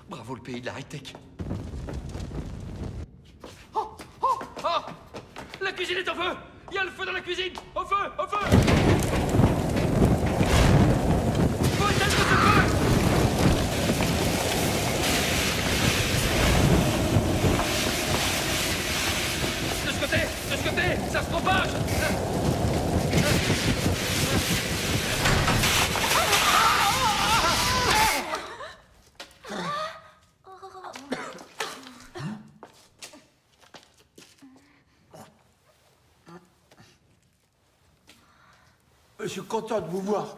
Bravo le pays de la high-tech. Oh! La cuisine est en feu! Il y a le feu dans la cuisine! Au feu! Au feu! Faut éteindre ce feu! De ce côté! Ça se propage! Je suis content de vous voir.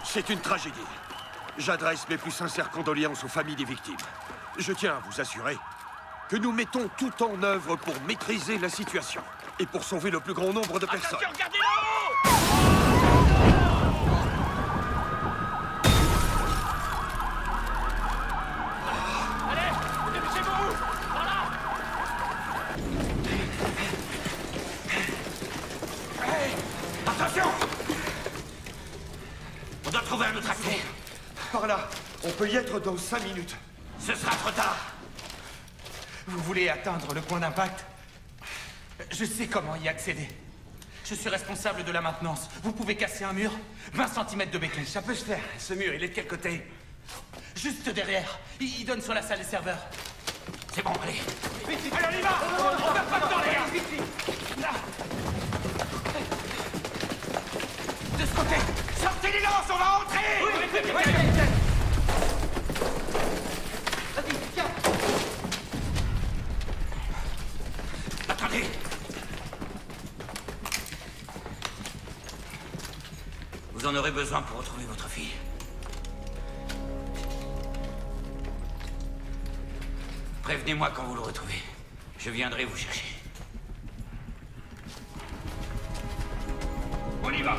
C'est une tragédie. J'adresse mes plus sincères condoléances aux familles des victimes. Je tiens à vous assurer que nous mettons tout en œuvre pour maîtriser la situation et pour sauver le plus grand nombre de personnes. Attention, regardez là-haut! Allez, dépêchez-vous! Par là! Attention! On doit trouver un autre accès. Par là, on peut y être dans 5 minutes. Ce sera trop tard. Vous voulez atteindre le point d'impact? Je sais comment y accéder. Je suis responsable de la maintenance. Vous pouvez casser un mur, 20 cm de béton. Ça peut se faire. Ce mur, il est de quel côté? Juste derrière. Il donne sur la salle des serveurs. C'est bon, allez. Vite, vite. Allez, on y va! On perd pas de temps, les gars! Vite, vite. Là. De ce côté! Sortez les lances, on va entrer! Oui, Vas-y, tiens. Attendez. Vous en aurez besoin pour retrouver votre fille. Prévenez-moi quand vous le retrouvez. Je viendrai vous chercher. On y va!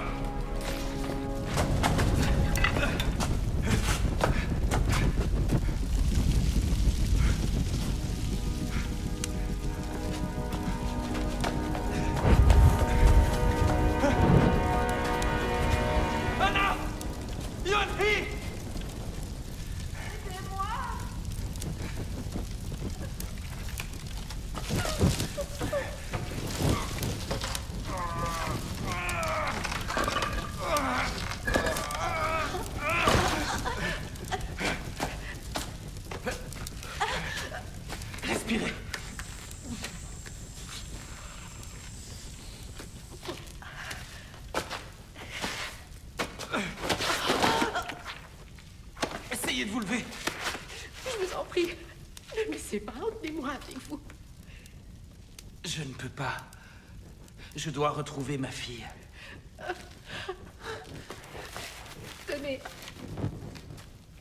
Respirez. Essayez de vous lever. Je vous en prie, ne me laissez pas, emmenez-moi avec vous. Je ne peux pas. Je dois retrouver ma fille. Tenez.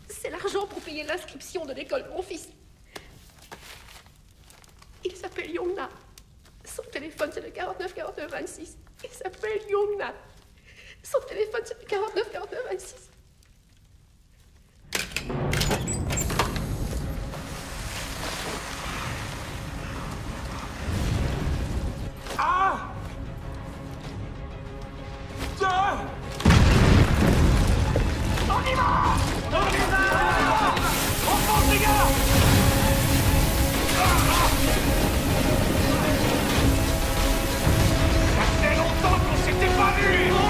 C'est l'argent pour payer l'inscription de l'école de mon fils. Il s'appelle Yongna. Son téléphone, c'est le 49 49 26. Il s'appelle Yongna. Son téléphone, c'est le 49 49 26. Ah! On y va! On y va! On fonce, les gars! Ça fait longtemps qu'on s'était pas vus! On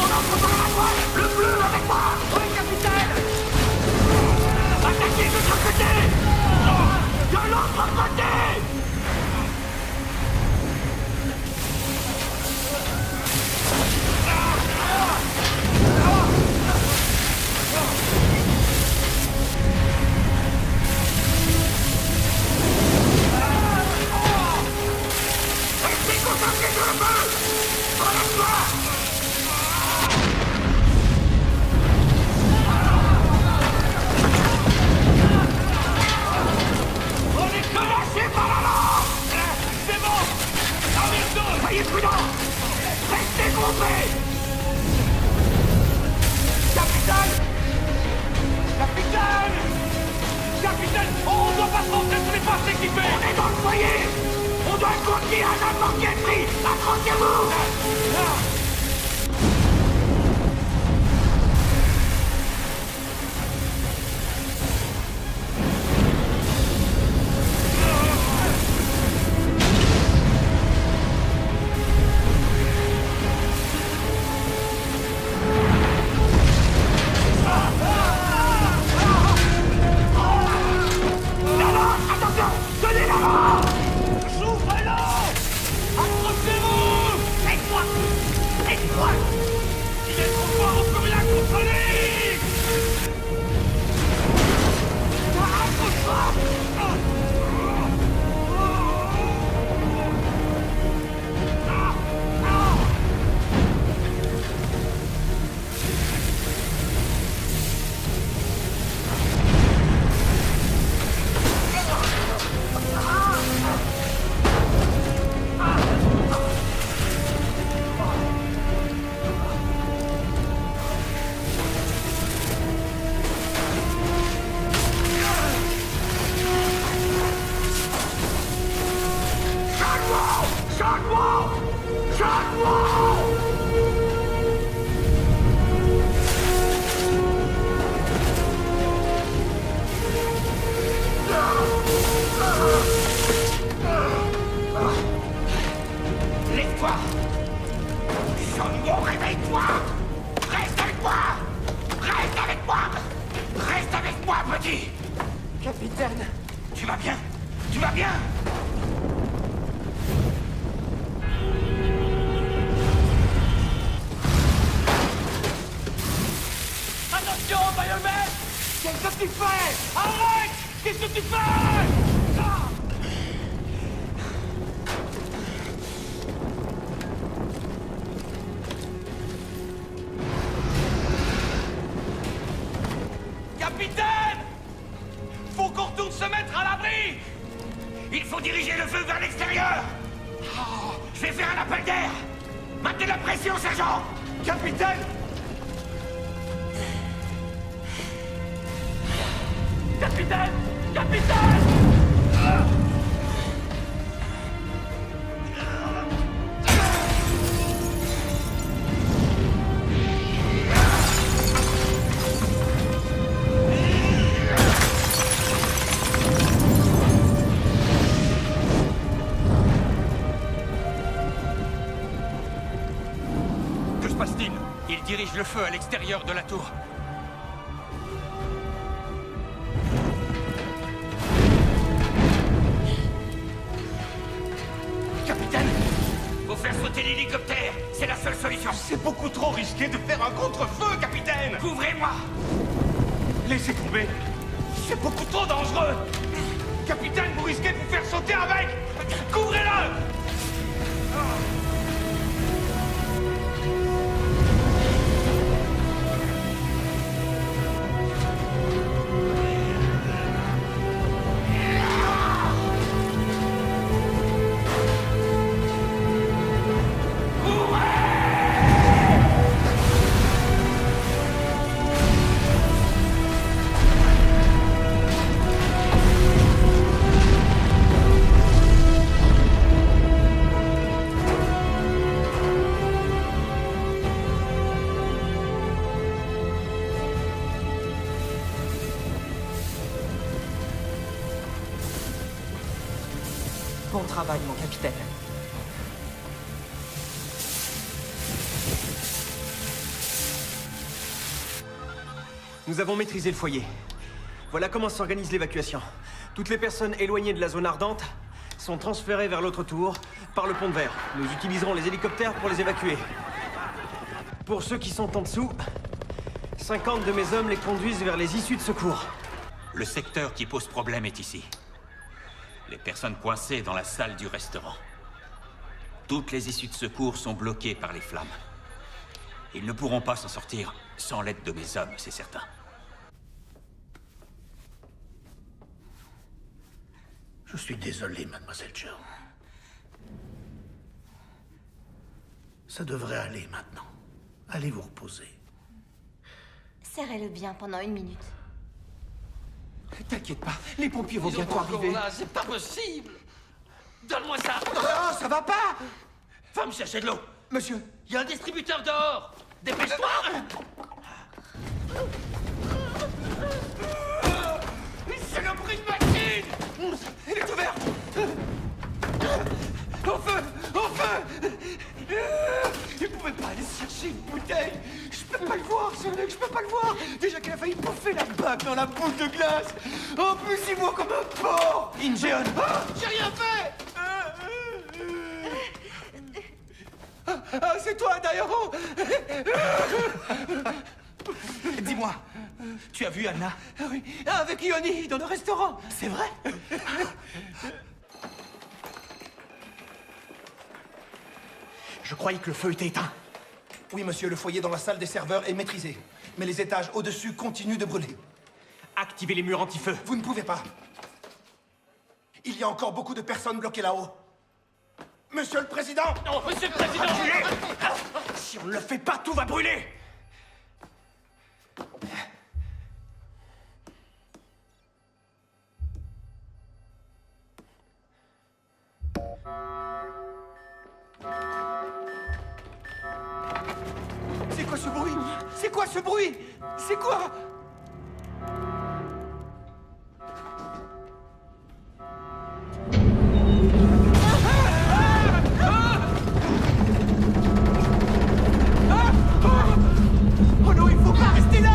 entre dans la droite! Le bleu avec moi! Oui, capitaine! Attaquez de l'autre côté! De l'autre côté! Restez concentrés sur le feu! Relève-toi! On est menacés par la lampe! C'est bon! Amuse-nous! Soyez prudents! Restez groupés! Capitaine! Capitaine! Capitaine! On doit pas se rentrer sur les passes équipées! On est dans le foyer! On doit conduire à n'importe quel prix! Accrochez-vous! Attention! Tenez la lampe! J'ouvre-la! Accrochez-vous! Aide-moi! Aide-moi! Il est trop fort, on peut rien contrôler! Accroche-toi! Lève-toi! Jean-Mo, réveille-toi! Reste avec moi! Reste avec moi! Reste avec moi, petit! Capitaine! Tu vas bien? Tu vas bien? Attention, Bayonnet! Qu'est-ce que tu fais? Arrête! Qu'est-ce que tu fais? Ah! Capitaine! Faut qu'on retourne se mettre à l'abri! Il faut diriger le feu vers l'extérieur! Oh, je vais faire un appel d'air! Maintenez la pression, sergent! Capitaine! Capitaine! Capitaine! Que se passe-t-il? Il dirige le feu à l'extérieur de la tour. beaucoup trop risqué de faire un contre-feu, capitaine! Couvrez-moi! Laissez tomber! C'est beaucoup trop dangereux! Capitaine, vous risquez de vous faire sauter avec! Couvrez-le! Bon travail, mon capitaine. Nous avons maîtrisé le foyer. Voilà comment s'organise l'évacuation. Toutes les personnes éloignées de la zone ardente sont transférées vers l'autre tour par le pont de verre. Nous utiliserons les hélicoptères pour les évacuer. Pour ceux qui sont en dessous, 50 de mes hommes les conduisent vers les issues de secours. Le secteur qui pose problème est ici. Les personnes coincées dans la salle du restaurant. Toutes les issues de secours sont bloquées par les flammes. Ils ne pourront pas s'en sortir sans l'aide de mes hommes, c'est certain. Je suis désolé, mademoiselle Jones. Ça devrait aller maintenant. Allez vous reposer. Serrez-le bien pendant 1 minute. T'inquiète pas, les pompiers vont Ils bientôt sont pas encore arriver. là, c'est pas possible. Donne-moi ça. Oh, ça va pas. Va me chercher de l'eau. Monsieur. Il y a un distributeur dehors. Dépêche-toi. Saloperie de machine. Elle est ouverte. Au feu. Au feu. Il pouvait pas aller chercher une bouteille. Je peux pas le voir, ce mec, je peux pas le voir. Déjà qu'il a failli bouffer la bague dans la boule de glace. En plus, il boit comme un porc. Injeon. Ah, j'ai rien fait. Ah, c'est toi, Dairo. Dis-moi, tu as vu Anna? Oui, avec Yoni, dans le restaurant. C'est vrai? Je croyais que le feu était éteint. Oui, monsieur, le foyer dans la salle des serveurs est maîtrisé. Mais les étages au-dessus continuent de brûler. Activez les murs anti-feu. Vous ne pouvez pas. Il y a encore beaucoup de personnes bloquées là-haut. Monsieur le Président! Non, Monsieur le Président! Si on ne le fait pas, tout va brûler! C'est quoi ce bruit? C'est quoi ce bruit? C'est quoi? Oh non, il faut pas rester là!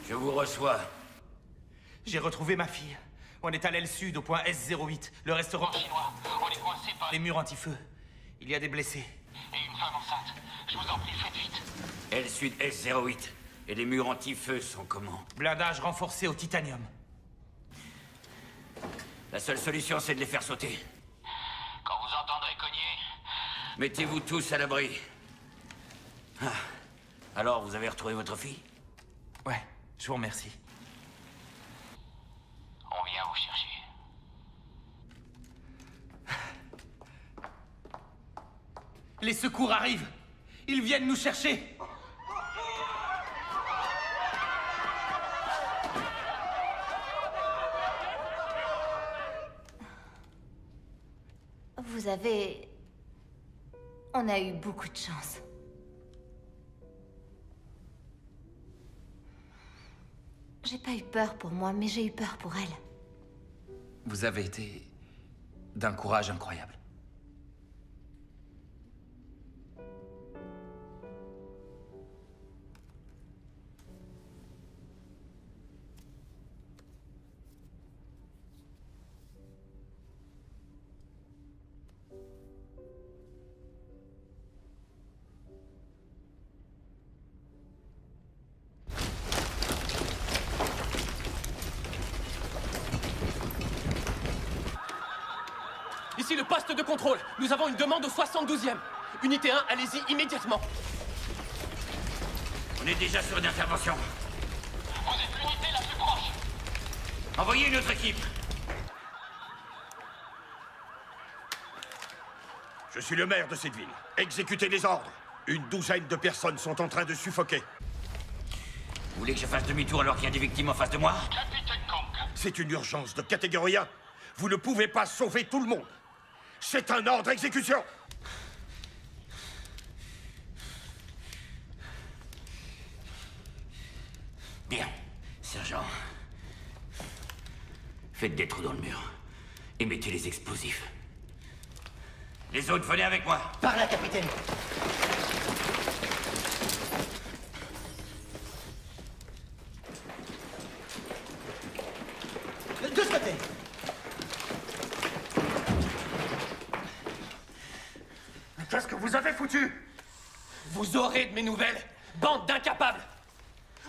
Je vous reçois. J'ai retrouvé ma fille. On est à l'aile sud, au point S08, le restaurant chinois. On est coincé par les murs anti-feu. Il y a des blessés. Et une femme enceinte. Je vous en prie, faites vite. L Sud S08. Et les murs anti-feu sont comment? Blindage renforcé au titanium. La seule solution, c'est de les faire sauter. Quand vous entendrez cogner... Mettez-vous tous à l'abri. Ah. Alors, vous avez retrouvé votre fille? Ouais, je vous remercie. On vient vous chercher. Les secours arrivent. Ils viennent nous chercher. Vous avez... On a eu beaucoup de chance. J'ai pas eu peur pour moi, mais j'ai eu peur pour elle. Vous avez été d'un courage incroyable. Ici le poste de contrôle. Nous avons une demande au 72e. Unité 1, allez-y immédiatement. On est déjà sur une intervention. Vous êtes l'unité la plus proche. Envoyez une autre équipe. Je suis le maire de cette ville. Exécutez les ordres. Une douzaine de personnes sont en train de suffoquer. Vous voulez que je fasse demi-tour alors qu'il y a des victimes en face de moi? Capitaine Kong. C'est une urgence de catégorie 1. Vous ne pouvez pas sauver tout le monde. C'est un ordre d'exécution. Bien, sergent. Faites des trous dans le mur et mettez les explosifs. Les autres, venez avec moi. Par là, capitaine. De ce côté. Mais qu'est-ce que vous avez foutu? Vous aurez de mes nouvelles, bande d'incapables.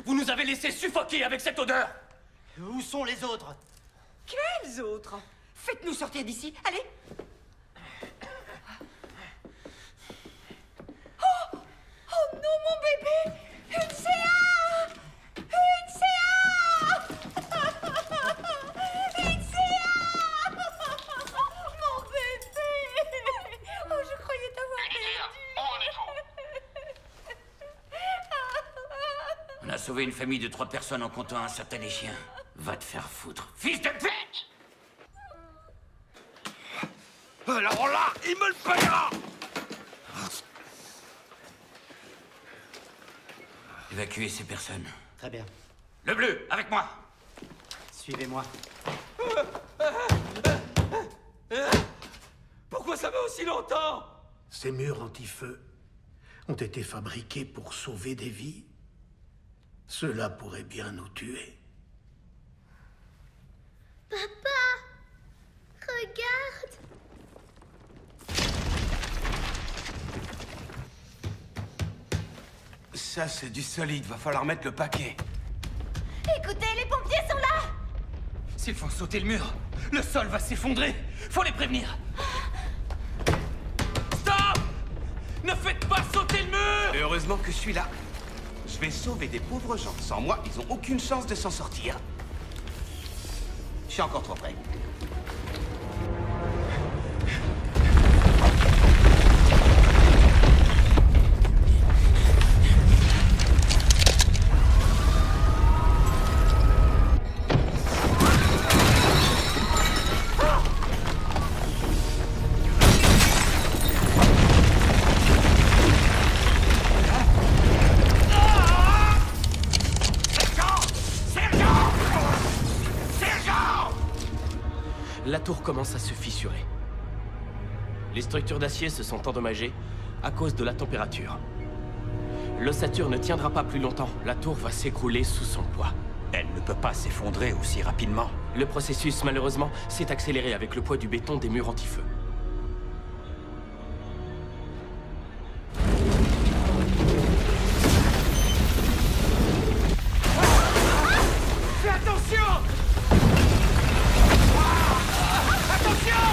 Vous nous avez laissé suffoquer avec cette odeur. Où sont les autres? Quels autres? Faites-nous sortir d'ici, allez. Oh! Oh non, mon bébé! Une CA! Une CA! Une CA! Mon bébé! Oh, je croyais t'avoir perdu. Où en êtes-vous? On a sauvé une famille de 3 personnes en comptant un certain des chiens. Va te faire foutre, fils de pute! Alors là, il me le payera! Évacuez ces personnes. Très bien. Le bleu, avec moi. Suivez-moi. Pourquoi ça met aussi longtemps? Ces murs anti-feu ont été fabriqués pour sauver des vies. Cela pourrait bien nous tuer. Papa, regarde. Ça, c'est du solide. Va falloir mettre le paquet. Écoutez, les pompiers sont là! S'ils font sauter le mur, le sol va s'effondrer. Faut les prévenir. Stop! Ne faites pas sauter le mur! Et heureusement que je suis là. Je vais sauver des pauvres gens. Sans moi, ils ont aucune chance de s'en sortir. Je suis encore trop près. La tour commence à se fissurer. Les structures d'acier se sont endommagées à cause de la température. L'ossature ne tiendra pas plus longtemps. La tour va s'écrouler sous son poids. Elle ne peut pas s'effondrer aussi rapidement. Le processus, malheureusement, s'est accéléré avec le poids du béton des murs anti-feu. Fais attention! Attention!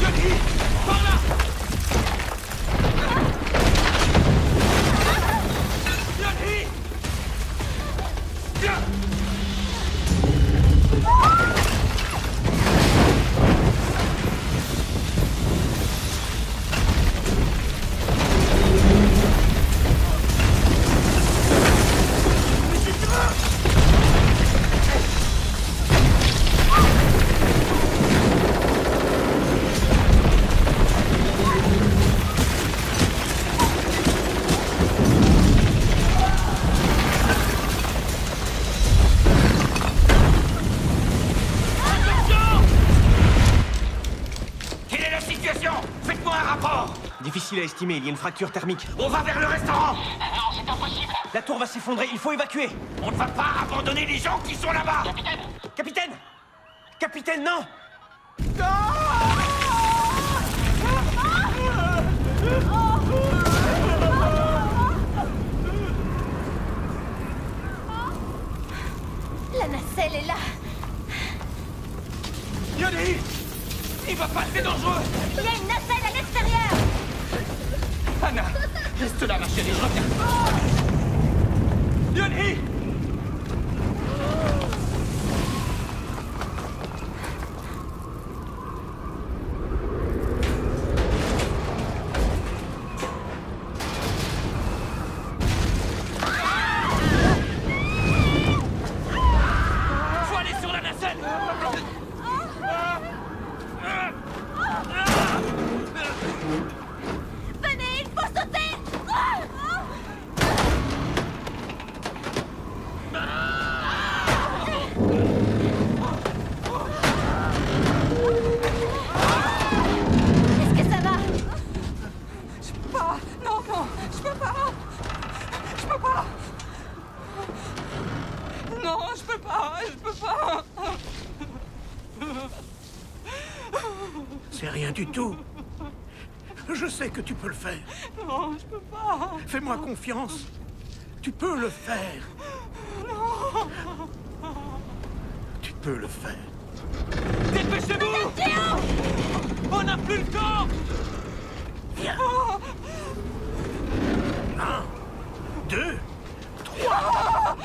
Johnny! Par là! Johnny! Viens! difficile à estimer, il y a une fracture thermique. On va vers le restaurant! Non, c'est impossible! La tour va s'effondrer, il faut évacuer! On ne va pas abandonner les gens qui sont là-bas! Capitaine! Capitaine! Capitaine, non! La nacelle est là. Yoni! Il va pas, c'est dangereux! Il y a une nacelle à l'extérieur. Anna! Reste là, ma chérie, je reviens! Yoni! Faut aller sur la nacelle! Venez, il faut sauter! Est-ce que ça va? Je peux pas! Non, non, je peux pas! Je peux pas! Non, je peux pas! Je peux pas! C'est rien du tout. Je sais que tu peux le faire. Non, je peux pas! Fais-moi confiance. Tu peux le faire. Non! Tu peux le faire. Dépêchez-vous! On n'a plus le temps! Viens. 1, 2, 3.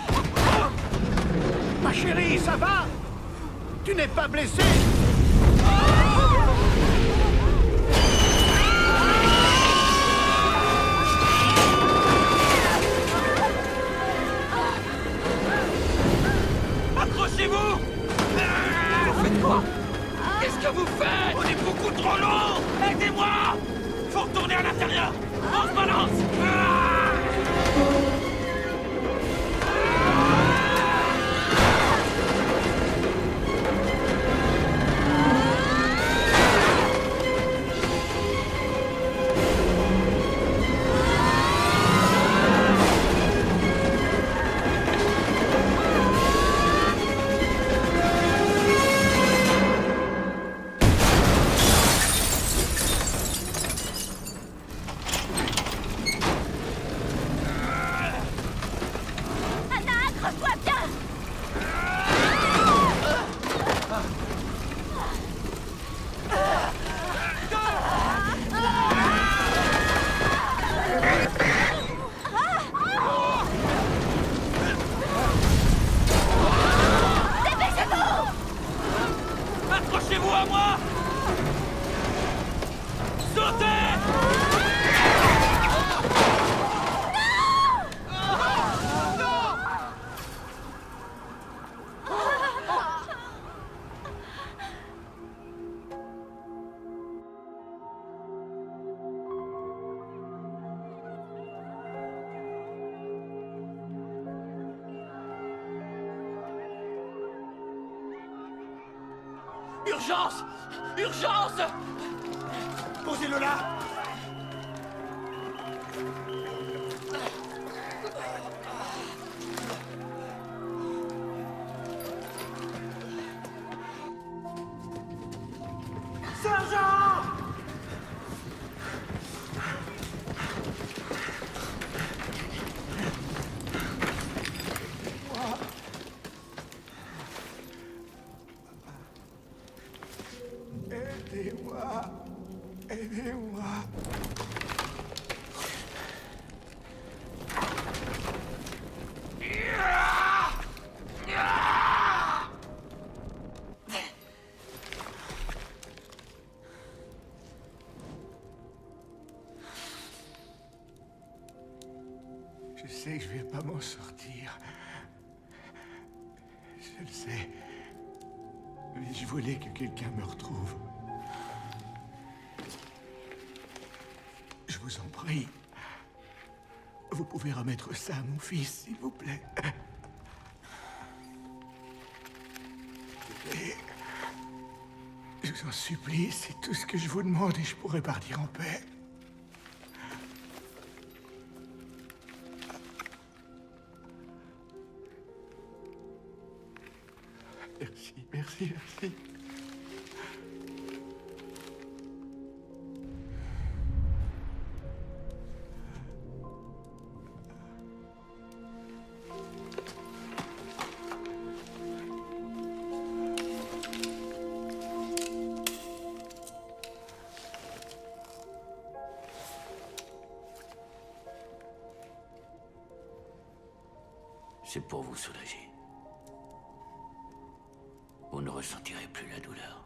Ma chérie, ça va? Tu n'es pas blessée? Accrochez-vous! Vous faites quoi? Qu'est-ce que vous faites? On est beaucoup trop lourd! Aidez-moi! Faut retourner à l'intérieur! On se balance! Anna, accroche-toi bien! Dépêchez-vous! Accrochez-vous à moi! Sautez! Urgence! Urgence! Posez-le là! Sergent! Aidez-moi. Aidez-moi. Je sais que je vais pas m'en sortir. Je le sais. Mais je voulais que quelqu'un me retrouve. Je vous en prie. Vous pouvez remettre ça à mon fils, s'il vous plaît. Et je vous en supplie, c'est tout ce que je vous demande et je pourrai partir en paix. Merci, merci, merci. C'est pour vous soulager. Vous ne ressentirez plus la douleur.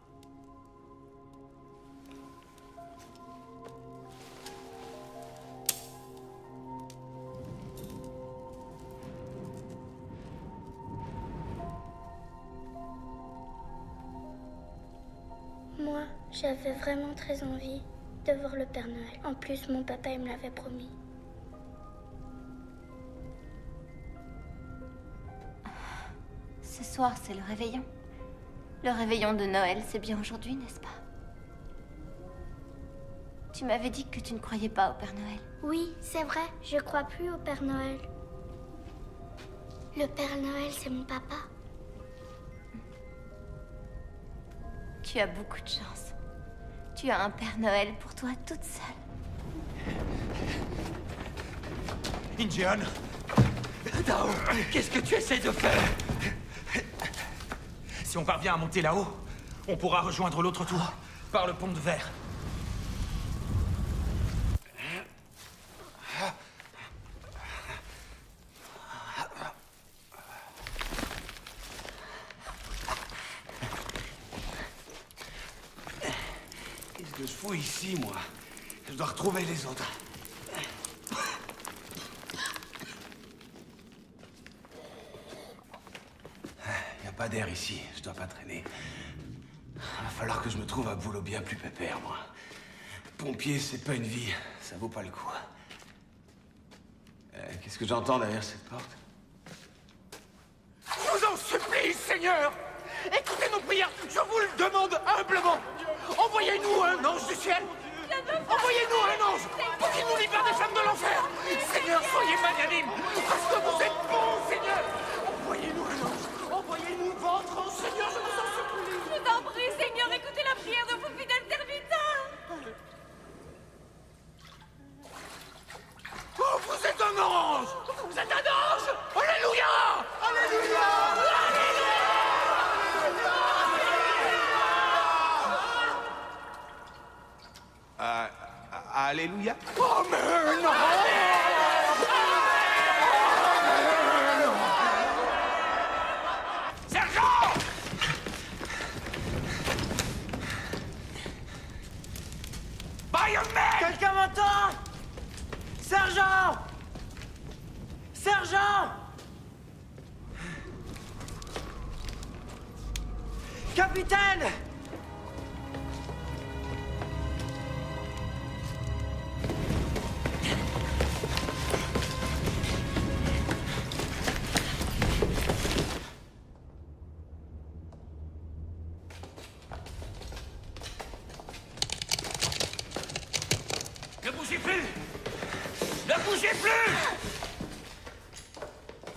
Moi, j'avais vraiment très envie de voir le Père Noël. En plus, mon papa, il me l'avait promis. Ce soir, c'est le réveillon. Le réveillon de Noël, c'est bien aujourd'hui, n'est-ce pas? Tu m'avais dit que tu ne croyais pas au Père Noël. Oui, c'est vrai, je crois plus au Père Noël. Le Père Noël, c'est mon papa. Tu as beaucoup de chance. Tu as un Père Noël pour toi toute seule. Incheon! Tao, qu'est-ce que tu essaies de faire? Si on parvient à monter là-haut, on pourra rejoindre l'autre tour, par le pont de verre. Qu'est-ce que je fous ici, moi? Je dois retrouver les autres. Y a pas d'air ici, je dois pas traîner. Va falloir que je me trouve un boulot bien plus pépère, moi. Pompier, c'est pas une vie, ça vaut pas le coup. Qu'est-ce que j'entends derrière cette porte? Je vous en supplie, Seigneur! Écoutez nos prières, je vous le demande humblement! Envoyez-nous un ange du ciel! Envoyez-nous un ange pour qu'il nous libère des flammes de l'enfer! Seigneur, soyez magnanime! Parce que vous êtes bon, Seigneur! Envoyez-nous un ange! Envoyez-nous votre ange, Seigneur, je vous en supplie! Je vous en prie, Seigneur, écoutez la prière de vos fidèles serviteurs. Oh, vous êtes un ange! Vous êtes un ange! Alléluia! Alléluia! Alléluia! Oh, mais non! Sergent! Quelqu'un m'entend? Sergent! Sergent! Capitaine! Ne bougez plus! Ne bougez plus!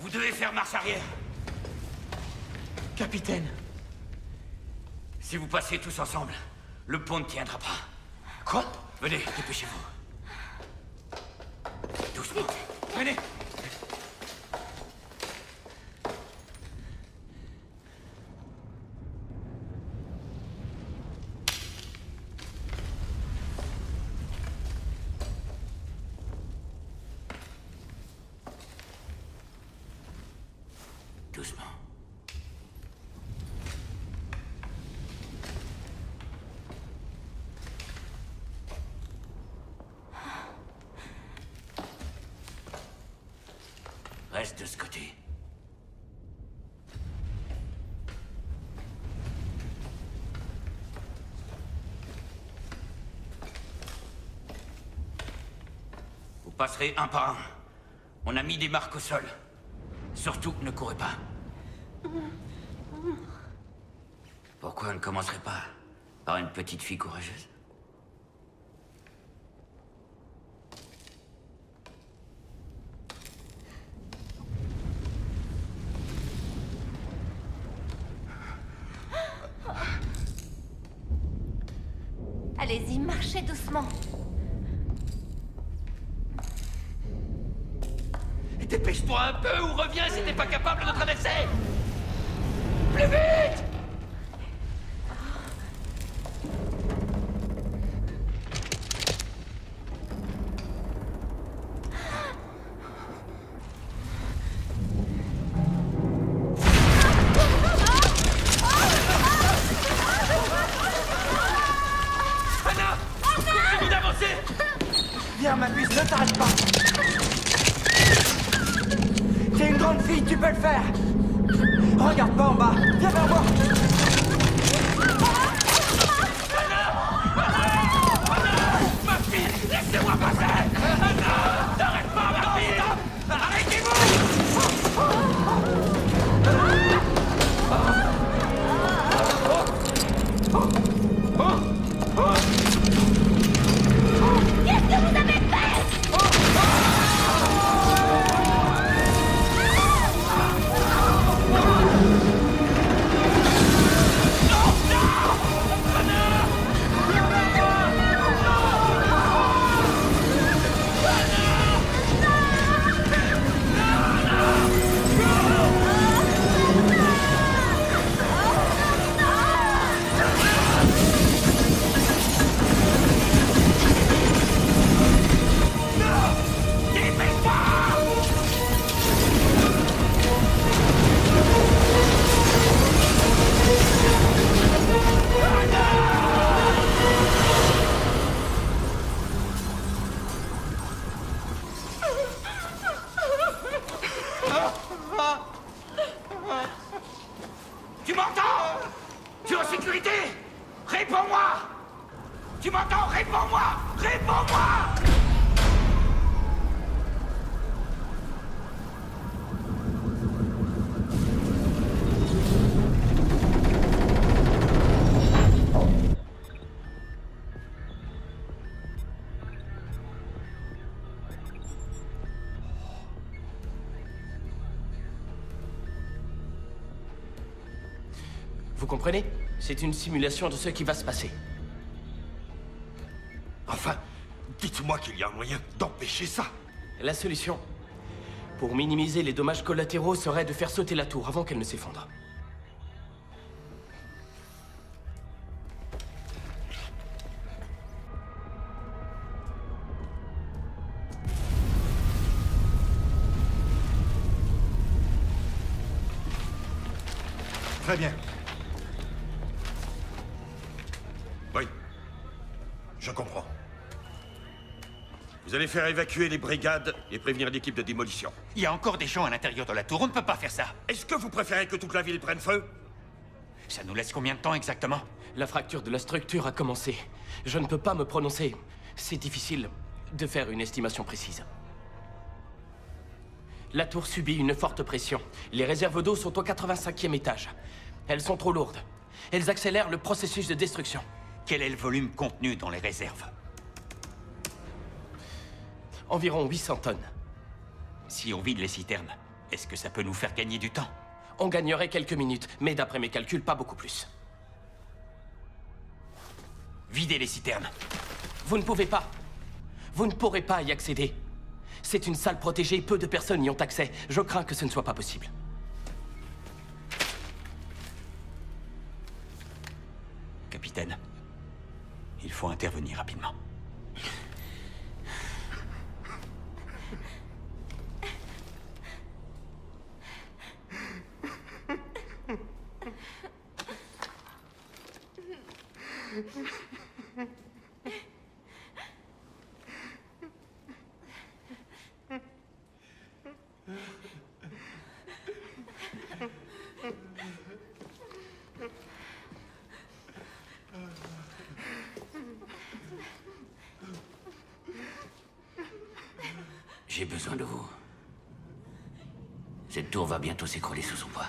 Vous devez faire marche arrière. Capitaine! Si vous passez tous ensemble, le pont ne tiendra pas. Quoi? Venez, dépêchez-vous. Doucement. Venez! Doucement. Reste de ce côté. Vous passerez un par un. On a mis des marques au sol. Surtout, ne courez pas. Pourquoi on ne commencerait pas par une petite fille courageuse? Allez-y, marchez doucement. Dépêche-toi un peu ou reviens si t'es pas capable de traverser! Plus vite! Anna! Continue d'avancer! Viens, ma puce, ne t'arrête pas. T'es une grande fille, tu peux le faire. Regarde pas en bas. Viens vers moi. Ma fille, laissez-moi passer! Anna! N'arrête pas, ma fille! Qu'est-ce que vous avez fait? Tu m'entends? Tu es en sécurité? Réponds-moi! Tu m'entends? Réponds-moi! Réponds-moi! Vous comprenez? C'est une simulation de ce qui va se passer. Enfin, dites-moi qu'il y a un moyen d'empêcher ça. La solution, pour minimiser les dommages collatéraux, serait de faire sauter la tour avant qu'elle ne s'effondre. Très bien. Oui. Je comprends. Vous allez faire évacuer les brigades et prévenir l'équipe de démolition. Il y a encore des gens à l'intérieur de la tour, on ne peut pas faire ça. Est-ce que vous préférez que toute la ville prenne feu? Ça nous laisse combien de temps exactement? La fracture de la structure a commencé. Je ne peux pas me prononcer. C'est difficile de faire une estimation précise. La tour subit une forte pression. Les réserves d'eau sont au 85e étage. Elles sont trop lourdes. Elles accélèrent le processus de destruction. Quel est le volume contenu dans les réserves? Environ 800 tonnes. Si on vide les citernes, est-ce que ça peut nous faire gagner du temps? On gagnerait quelques minutes, mais d'après mes calculs, pas beaucoup plus. Videz les citernes. Vous ne pouvez pas. Vous ne pourrez pas y accéder. C'est une salle protégée, peu de personnes y ont accès. Je crains que ce ne soit pas possible. Capitaine, il faut intervenir rapidement. J'ai besoin de vous. Cette tour va bientôt s'écrouler sous son poids.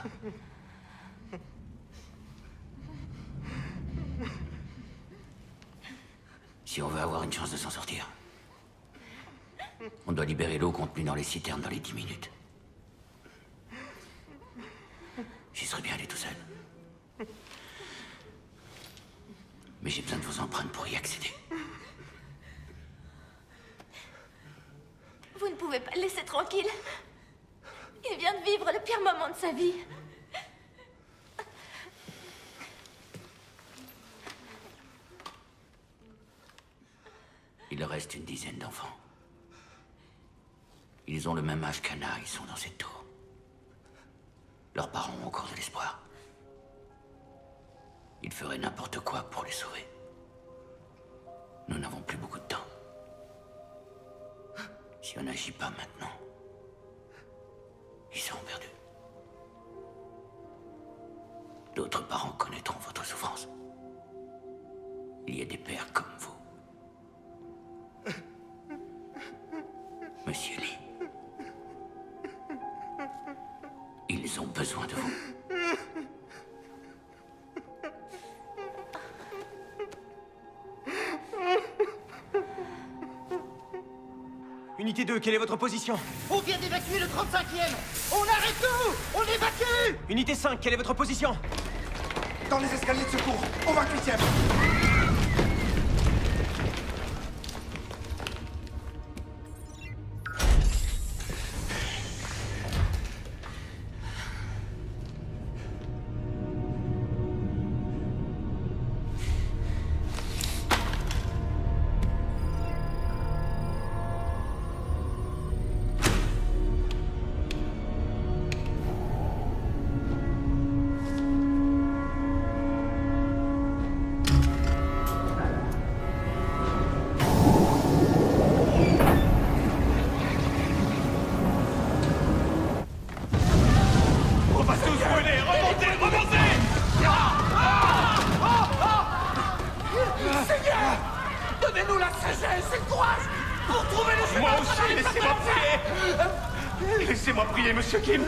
Si on veut avoir une chance de s'en sortir, on doit libérer l'eau contenue dans les citernes dans les 10 minutes. J'y serais bien allé tout seul. Mais j'ai besoin de vos empreintes pour y accéder. Vous ne pouvez pas le laisser tranquille. Il vient de vivre le pire moment de sa vie. Il leur reste une dizaine d'enfants. Ils ont le même âge qu'Anna, ils sont dans cette tour. Leurs parents ont encore de l'espoir. Ils feraient n'importe quoi pour les sauver. Nous n'avons plus beaucoup de temps. Si on n'agit pas maintenant, ils seront perdus. D'autres parents connaîtront votre souffrance. Il y a des pères comme vous. Monsieur Lee. Ils ont besoin de vous. Unité 2, quelle est votre position? On vient d'évacuer le 35e. On arrête tout. On évacue. Unité 5, quelle est votre position? Dans les escaliers de secours, au 28e. Laissez-moi prier, Monsieur Kim.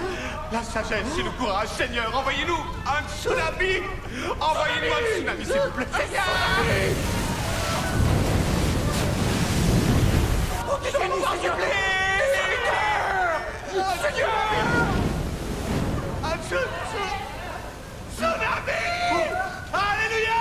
La sagesse et le courage, Seigneur, envoyez-nous un tsunami. Envoyez-nous un tsunami, s'il vous plaît. Seigneur! Seigneur, s'il vous plaît! Seigneur! Un tsunami! Alléluia!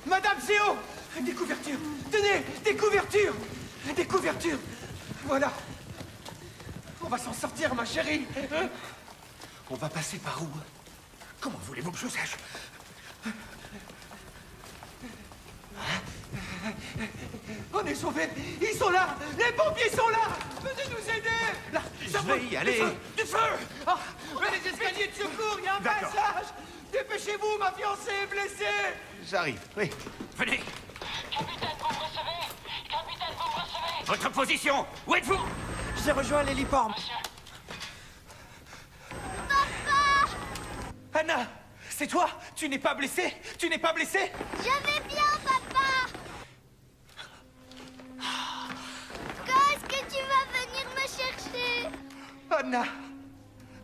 Madame Zéo! Des couvertures! Tenez! Des couvertures! Des couvertures! Voilà! On va s'en sortir, ma chérie! On va passer par où? Comment voulez-vous que je sache? On est sauvés! Ils sont là! Les pompiers sont là! Venez nous aider! Là! Je vais y aller! Du feu! Ah, les escaliers de secours, il y a un passage! Dépêchez-vous, ma fiancée est blessée! J'arrive, oui. Venez. Capitaine, vous me recevez? Capitaine, vous me recevez? Votre position? Où êtes-vous? J'ai rejoint l'héliporte. Papa! Anna! C'est toi? Tu n'es pas blessée? Tu n'es pas blessée? Je vais bien, papa! Quand est-ce que tu vas venir me chercher? Anna!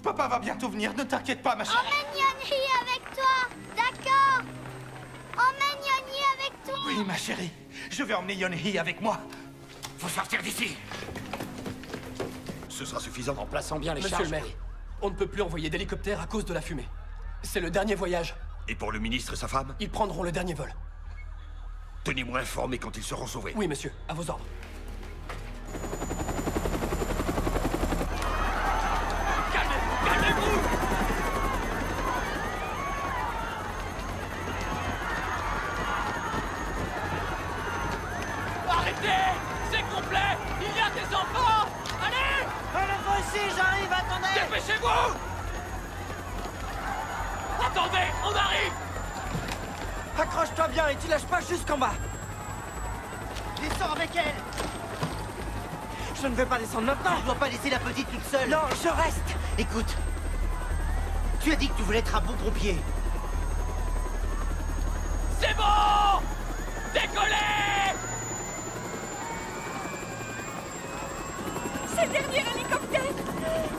Papa va bientôt venir, ne t'inquiète pas, ma chérie. Emmène Yonhi avec toi, d'accord? Emmène Yonhi avec toi. Oui, ma chérie. Je vais emmener Yonhi avec moi. Faut sortir d'ici. ce sera suffisant. En plaçant bien les Monsieur charges. le maire, on ne peut plus envoyer d'hélicoptère à cause de la fumée. C'est le dernier voyage. Et pour le ministre et sa femme? Ils prendront le dernier vol. Tenez-moi informé quand ils seront sauvés. Oui, monsieur, à vos ordres. Calmez-vous! Arrêtez! C'est complet! Il y a des enfants! Allez! Moi aussi, j'arrive, attendez! Dépêchez-vous! Attendez, on arrive! Accroche-toi bien et tu lâches pas jusqu'en bas. Descends avec elle. Je ne vais pas descendre maintenant. Tu dois pas laisser la petite toute seule. Non, je reste. Écoute, tu as dit que tu voulais être un bon pompier. C'est bon! Décollez! C'est le dernier hélicoptère!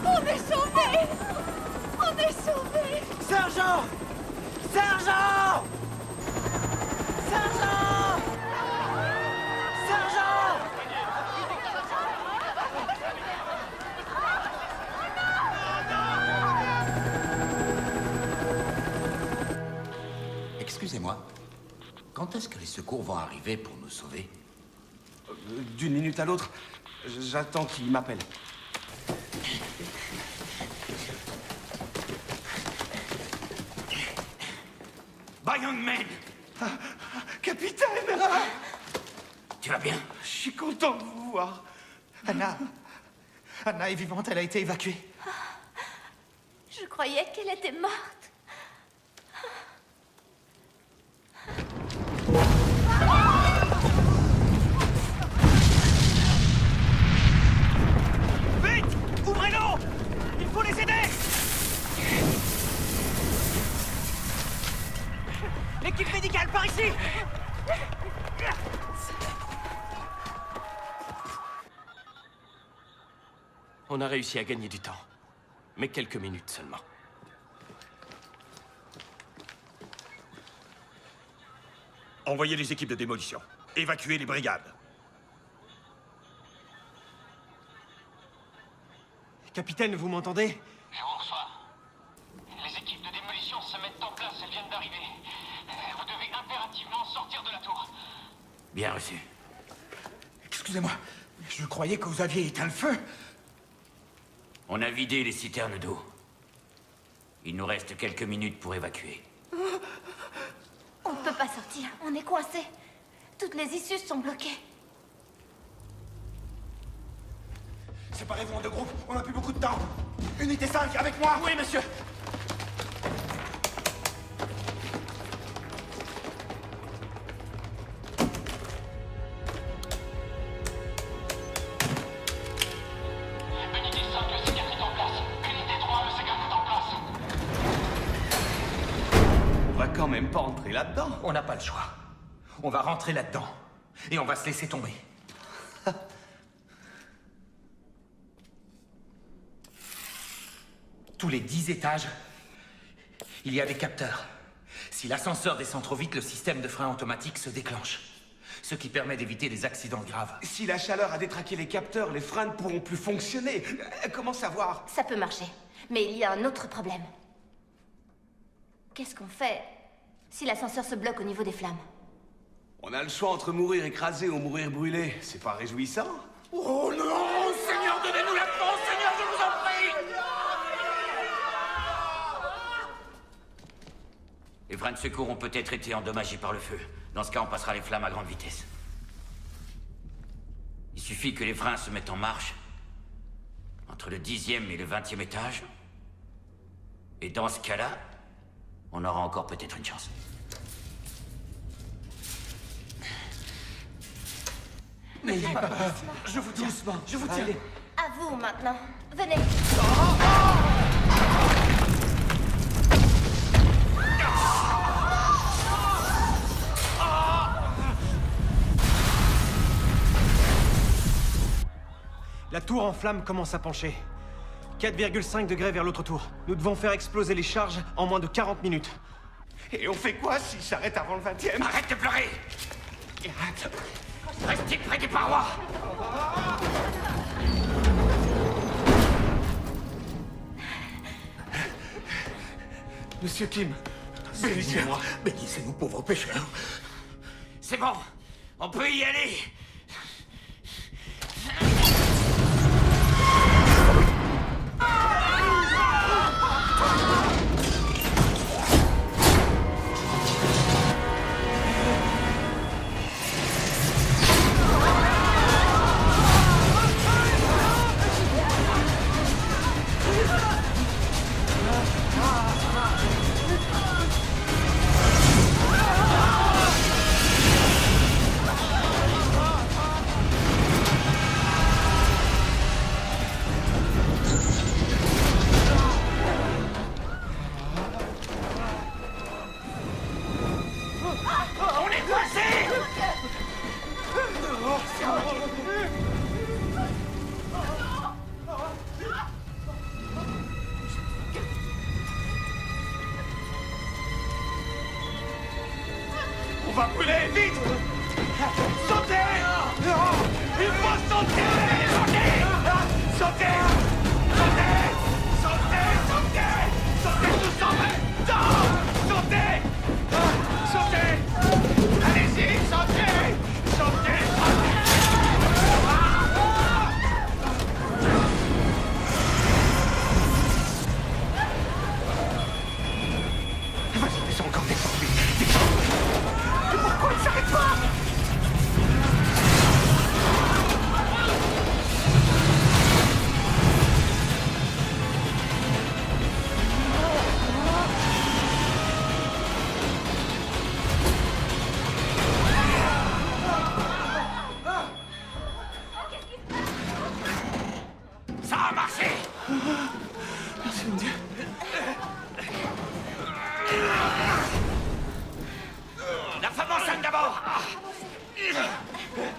On est sauvés! On est sauvés! Sergent! Sergent! Sergent! Sergent! Excusez-moi. Quand est-ce que les secours vont arriver pour nous sauver? D'une minute à l'autre, j'attends qu'il m'appelle. Youngman! Capitaine! Tu vas bien? Je suis content de vous voir. Anna est vivante, elle a été évacuée. Je croyais qu'elle était morte. Vite! Ouvrez-l'eau! Il faut les aider! L'équipe médicale par ici! On a réussi à gagner du temps. Mais quelques minutes seulement. Envoyez les équipes de démolition. Évacuez les brigades. Capitaine, vous m'entendez? Je vous reçois. Les équipes de démolition se mettent en place, elles viennent d'arriver. Vous devez impérativement sortir de la tour. Bien reçu. Excusez-moi, je croyais que vous aviez éteint le feu. On a vidé les citernes d'eau. Il nous reste quelques minutes pour évacuer. On ne peut pas sortir, on est coincés. Toutes les issues sont bloquées. Séparez-vous en deux groupes, on n'a plus beaucoup de temps. Unité 5, avec moi. Oui, monsieur. Unité 5, le C4 est en place. Unité 3, le C4 est en place. On va quand même pas entrer là-dedans. On n'a pas le choix. On va rentrer là-dedans. Et on va se laisser tomber. Tous les 10 étages, il y a des capteurs. Si l'ascenseur descend trop vite, le système de frein automatique se déclenche. Ce qui permet d'éviter des accidents graves. Si la chaleur a détraqué les capteurs, les freins ne pourront plus fonctionner. Comment savoir? Ça peut marcher. Mais il y a un autre problème. Qu'est-ce qu'on fait si l'ascenseur se bloque au niveau des flammes? On a le choix entre mourir écrasé ou mourir brûlé. C'est pas réjouissant? Oh non! Seigneur, donnez-nous la force, Seigneur, je vous en prie! Les freins de secours ont peut-être été endommagés par le feu. Dans ce cas, on passera les flammes à grande vitesse. Il suffit que les freins se mettent en marche entre le 10e et le 20e étage. Et dans ce cas-là, on aura encore peut-être une chance. N'ayez pas peur. Je vous tiens. Doucement. Je vous tiens. Allez. À vous maintenant. Venez. La tour en flammes commence à pencher. 4,5 degrés vers l'autre tour. Nous devons faire exploser les charges en moins de 40 minutes. Et on fait quoi si j'arrête avant le 20e? Arrête de pleurer! Restez près des parois! Monsieur Kim, bénissez-moi. Bénissez-nous, pauvres pécheurs. C'est bon, on peut y aller. On est coincé! On va brûler, vite! Sautez! Il faut sauter! Sautez! Sautez! Sautez! Sautez! Sautez! Sautez tous en même temps! Sautez! Sautez! Allez-y, sautez! Sautez! Vas-y, descends encore, descends, vite! Descends! Pourquoi il s'arrête pas? Ça a marché! Merci, mon Dieu. La femme enceinte d'abord!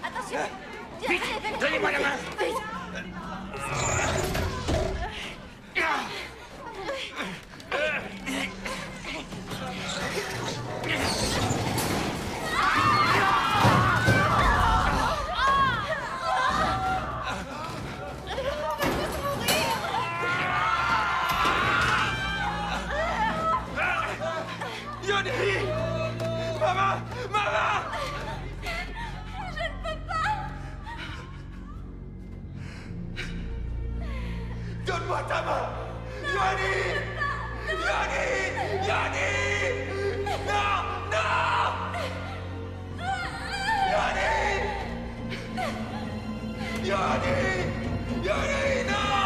Attention. Vite, donnez-moi la main! Yoni! Maman! Maman! Je ne peux pas. Donne-moi ta main! Yoni! Yoni! Yoni! Non! Non! Yoni! Yoni! Yoni! Non!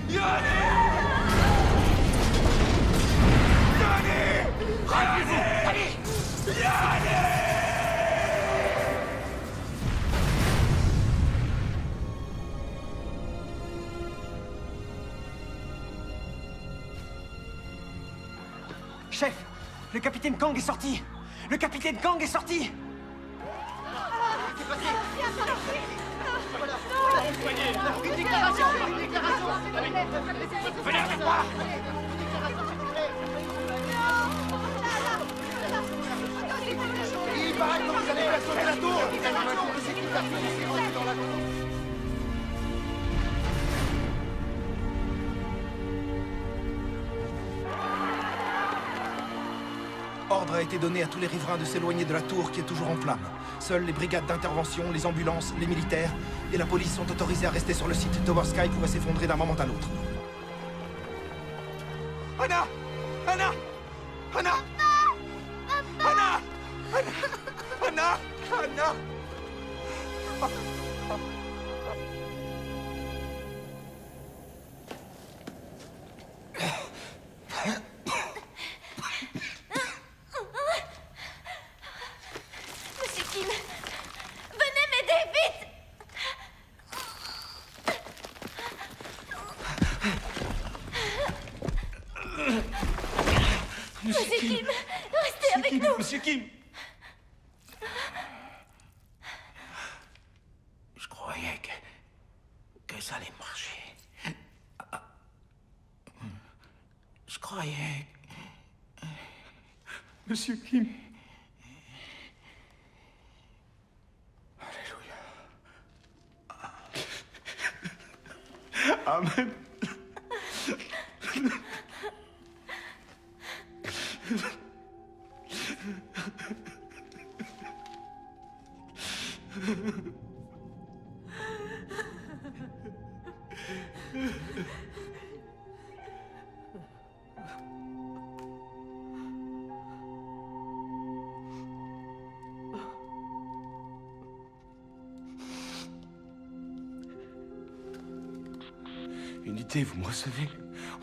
Yoni! Allez-vous! Allez! Chef, le capitaine Kang est sorti. Le capitaine Kang est sorti. Une déclaration! Venez avec moi! Il paraît que vous allez faire sauter la tour. Les équipes s'est rendue dans la cour. Ordre a été donné à tous les riverains de s'éloigner de la tour qui est toujours en flammes. Seules les brigades d'intervention, les ambulances, les militaires et la police sont autorisés à rester sur le site. Tower Sky pourrait s'effondrer d'un moment à l'autre. Anna! Anna! Anna! Anna! Anna! Anna! Monsieur Kim, venez m'aider, vite. Monsieur Kim, restez avec nous. Monsieur Kim! Je croyais que ça allait marcher. Je croyais... Monsieur Kim! Amen. Unité, vous me recevez?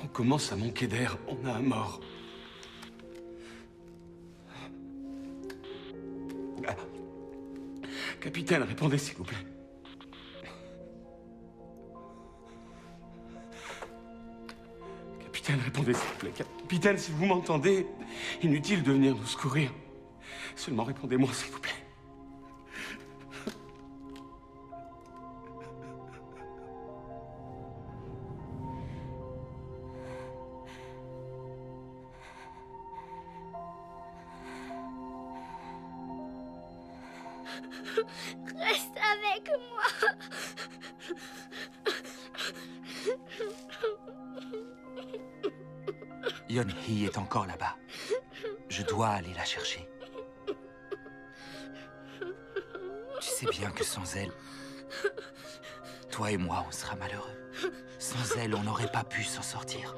On commence à manquer d'air. On a un mort. Ah. Capitaine, répondez s'il vous plaît. Capitaine, répondez s'il vous plaît. Capitaine, si vous m'entendez, inutile de venir nous secourir. Seulement répondez-moi s'il vous plaît. Reste avec moi. Yeon-hee est encore là-bas. Je dois aller la chercher. Tu sais bien que sans elle, toi et moi, on sera malheureux. Sans elle, on n'aurait pas pu s'en sortir.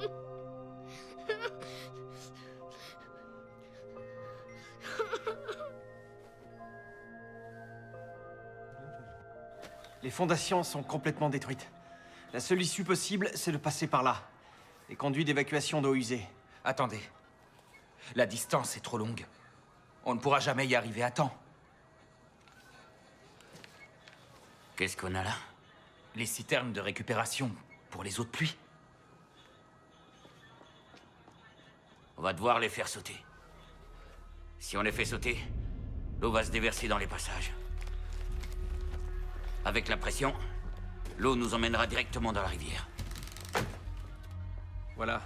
Les fondations sont complètement détruites. La seule issue possible, c'est de passer par là. Les conduits d'évacuation d'eau usée. Attendez. La distance est trop longue. On ne pourra jamais y arriver à temps. Qu'est-ce qu'on a là? Les citernes de récupération pour les eaux de pluie. On va devoir les faire sauter. Si on les fait sauter, l'eau va se déverser dans les passages. Avec la pression, l'eau nous emmènera directement dans la rivière. Voilà.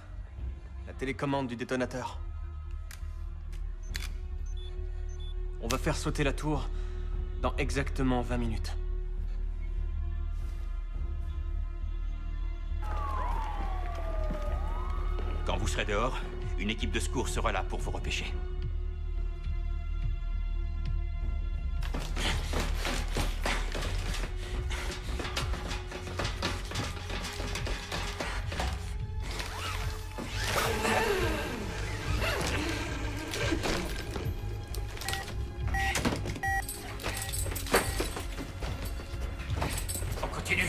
La télécommande du détonateur. On va faire sauter la tour dans exactement 20 minutes. Quand vous serez dehors, une équipe de secours sera là pour vous repêcher. On continue.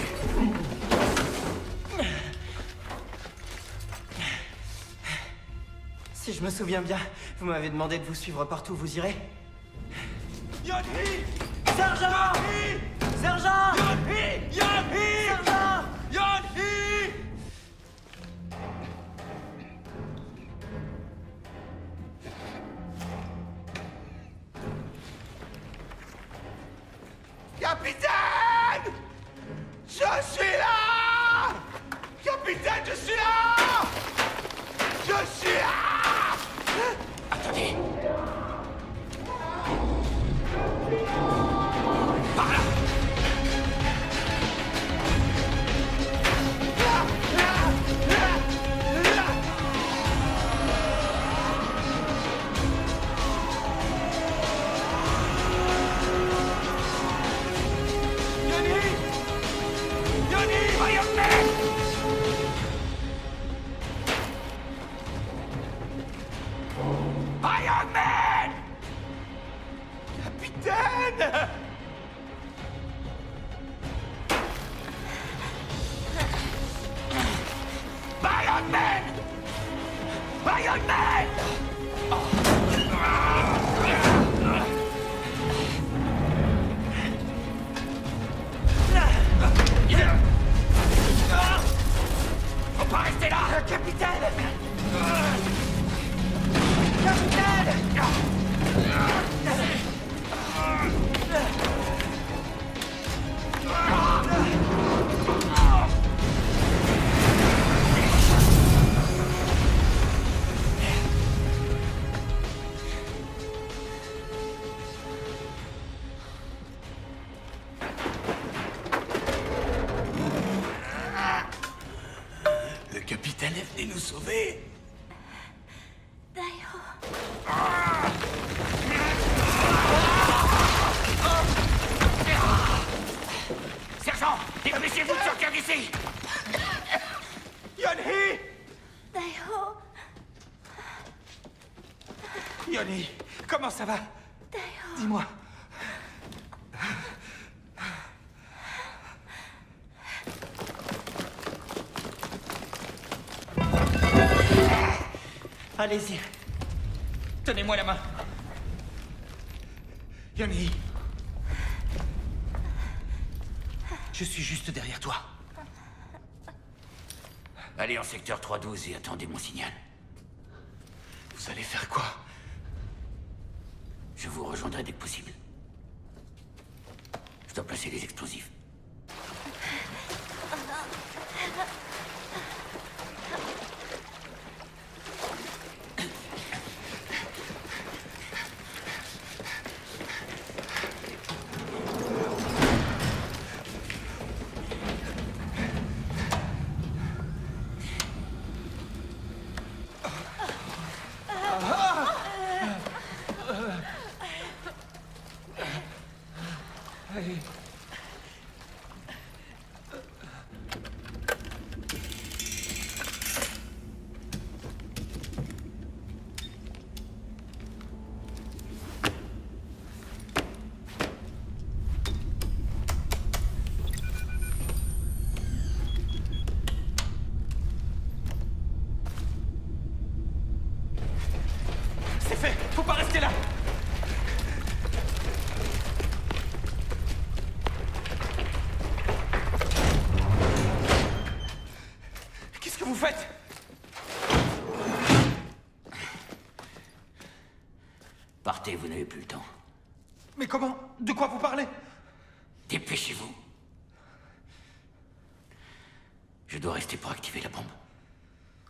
Si je me souviens bien, vous m'avez demandé de vous suivre partout où vous irez. Yeon-hee! Sergent! Yeon-hee! Sergent! Yeon-hee! Yeon-hee! Sergent! Yeon-hee! Capitaine! Je suis là! Capitaine, je suis là! Je suis là! Attendez. Iron Man! Capitaine! Iron Man! Iron Man! Faut pas rester là! Capitaine! Le capitaine est venu nous sauver. Daiho. Ah! d'ici! Yonhee! Daiho, Yonhee, comment ça va? Daiho. Dis-moi. Allez-y. Tenez-moi la main. Yonhee. Je suis juste derrière toi. Allez en secteur 312 et attendez mon signal. Vous allez faire quoi? Je vous rejoindrai dès que possible. Je dois placer les explosifs. C'est fait! Faut pas rester là! Qu'est-ce que vous faites? Partez, vous n'avez plus le temps. Mais comment? De quoi vous parlez? Dépêchez-vous. Je dois rester pour activer la bombe.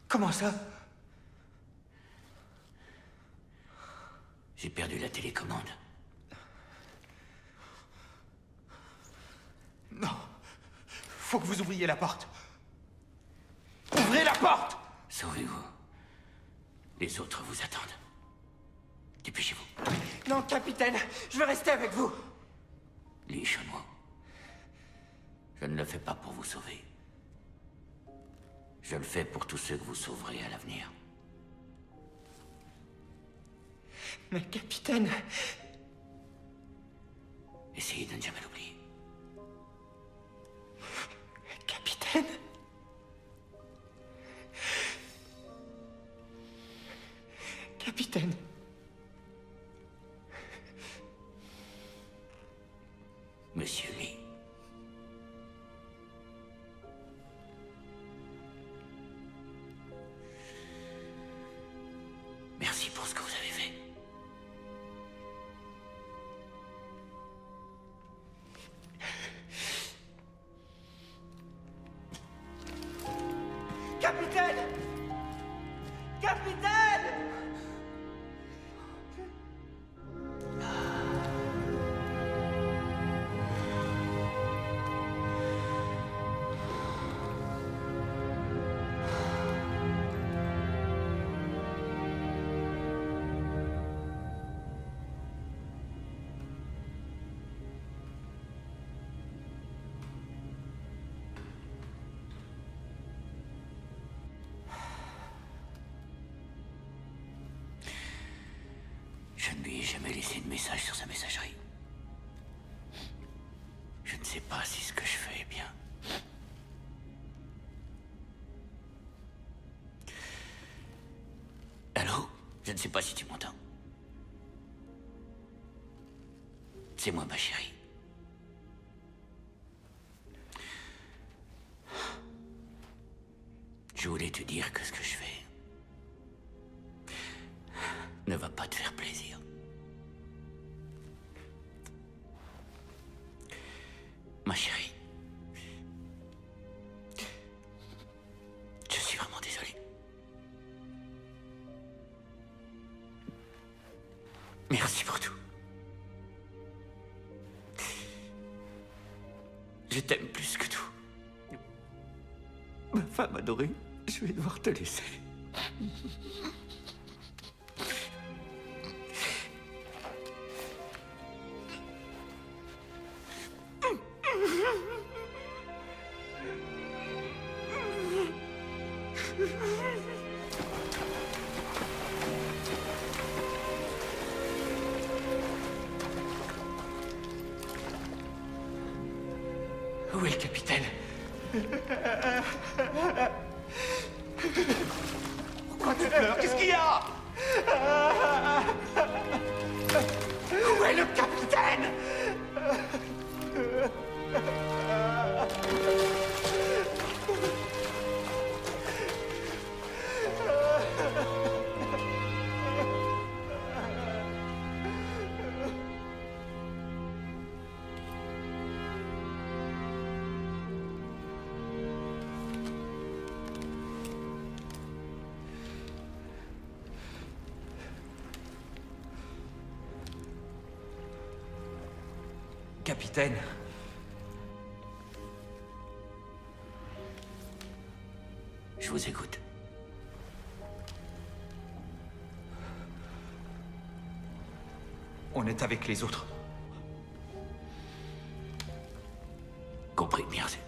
Comment ça? J'ai perdu la télécommande. Non. Faut que vous ouvriez la porte. Ouvrez la porte! Sauvez-vous. Les autres vous attendent. Dépêchez-vous. Non, capitaine, je veux rester avec vous. Li Shanwo. Je ne le fais pas pour vous sauver. Je le fais pour tous ceux que vous sauverez à l'avenir. Mais capitaine... Essayez de ne jamais l'oublier. Capitaine... Capitaine... Monsieur Lee. Merci pour ce que vous avez fait. Capitaine! Capitaine! Je ne lui ai jamais laissé de message sur sa messagerie. Je ne sais pas si ce que je fais est bien. Allô? Je ne sais pas si tu m'entends. C'est moi, ma chérie. Je voulais te dire que ce que je fais ne va pas te faire plaisir. Ma chérie, je suis vraiment désolé. Merci pour tout. Je t'aime plus que tout. Ma femme adorée, je vais devoir te laisser. capitaine. Pourquoi tu pleures? Qu'est-ce qu'il y a? Où est le capitaine? Capitaine. Je vous écoute. On est avec les autres. Compris, merci.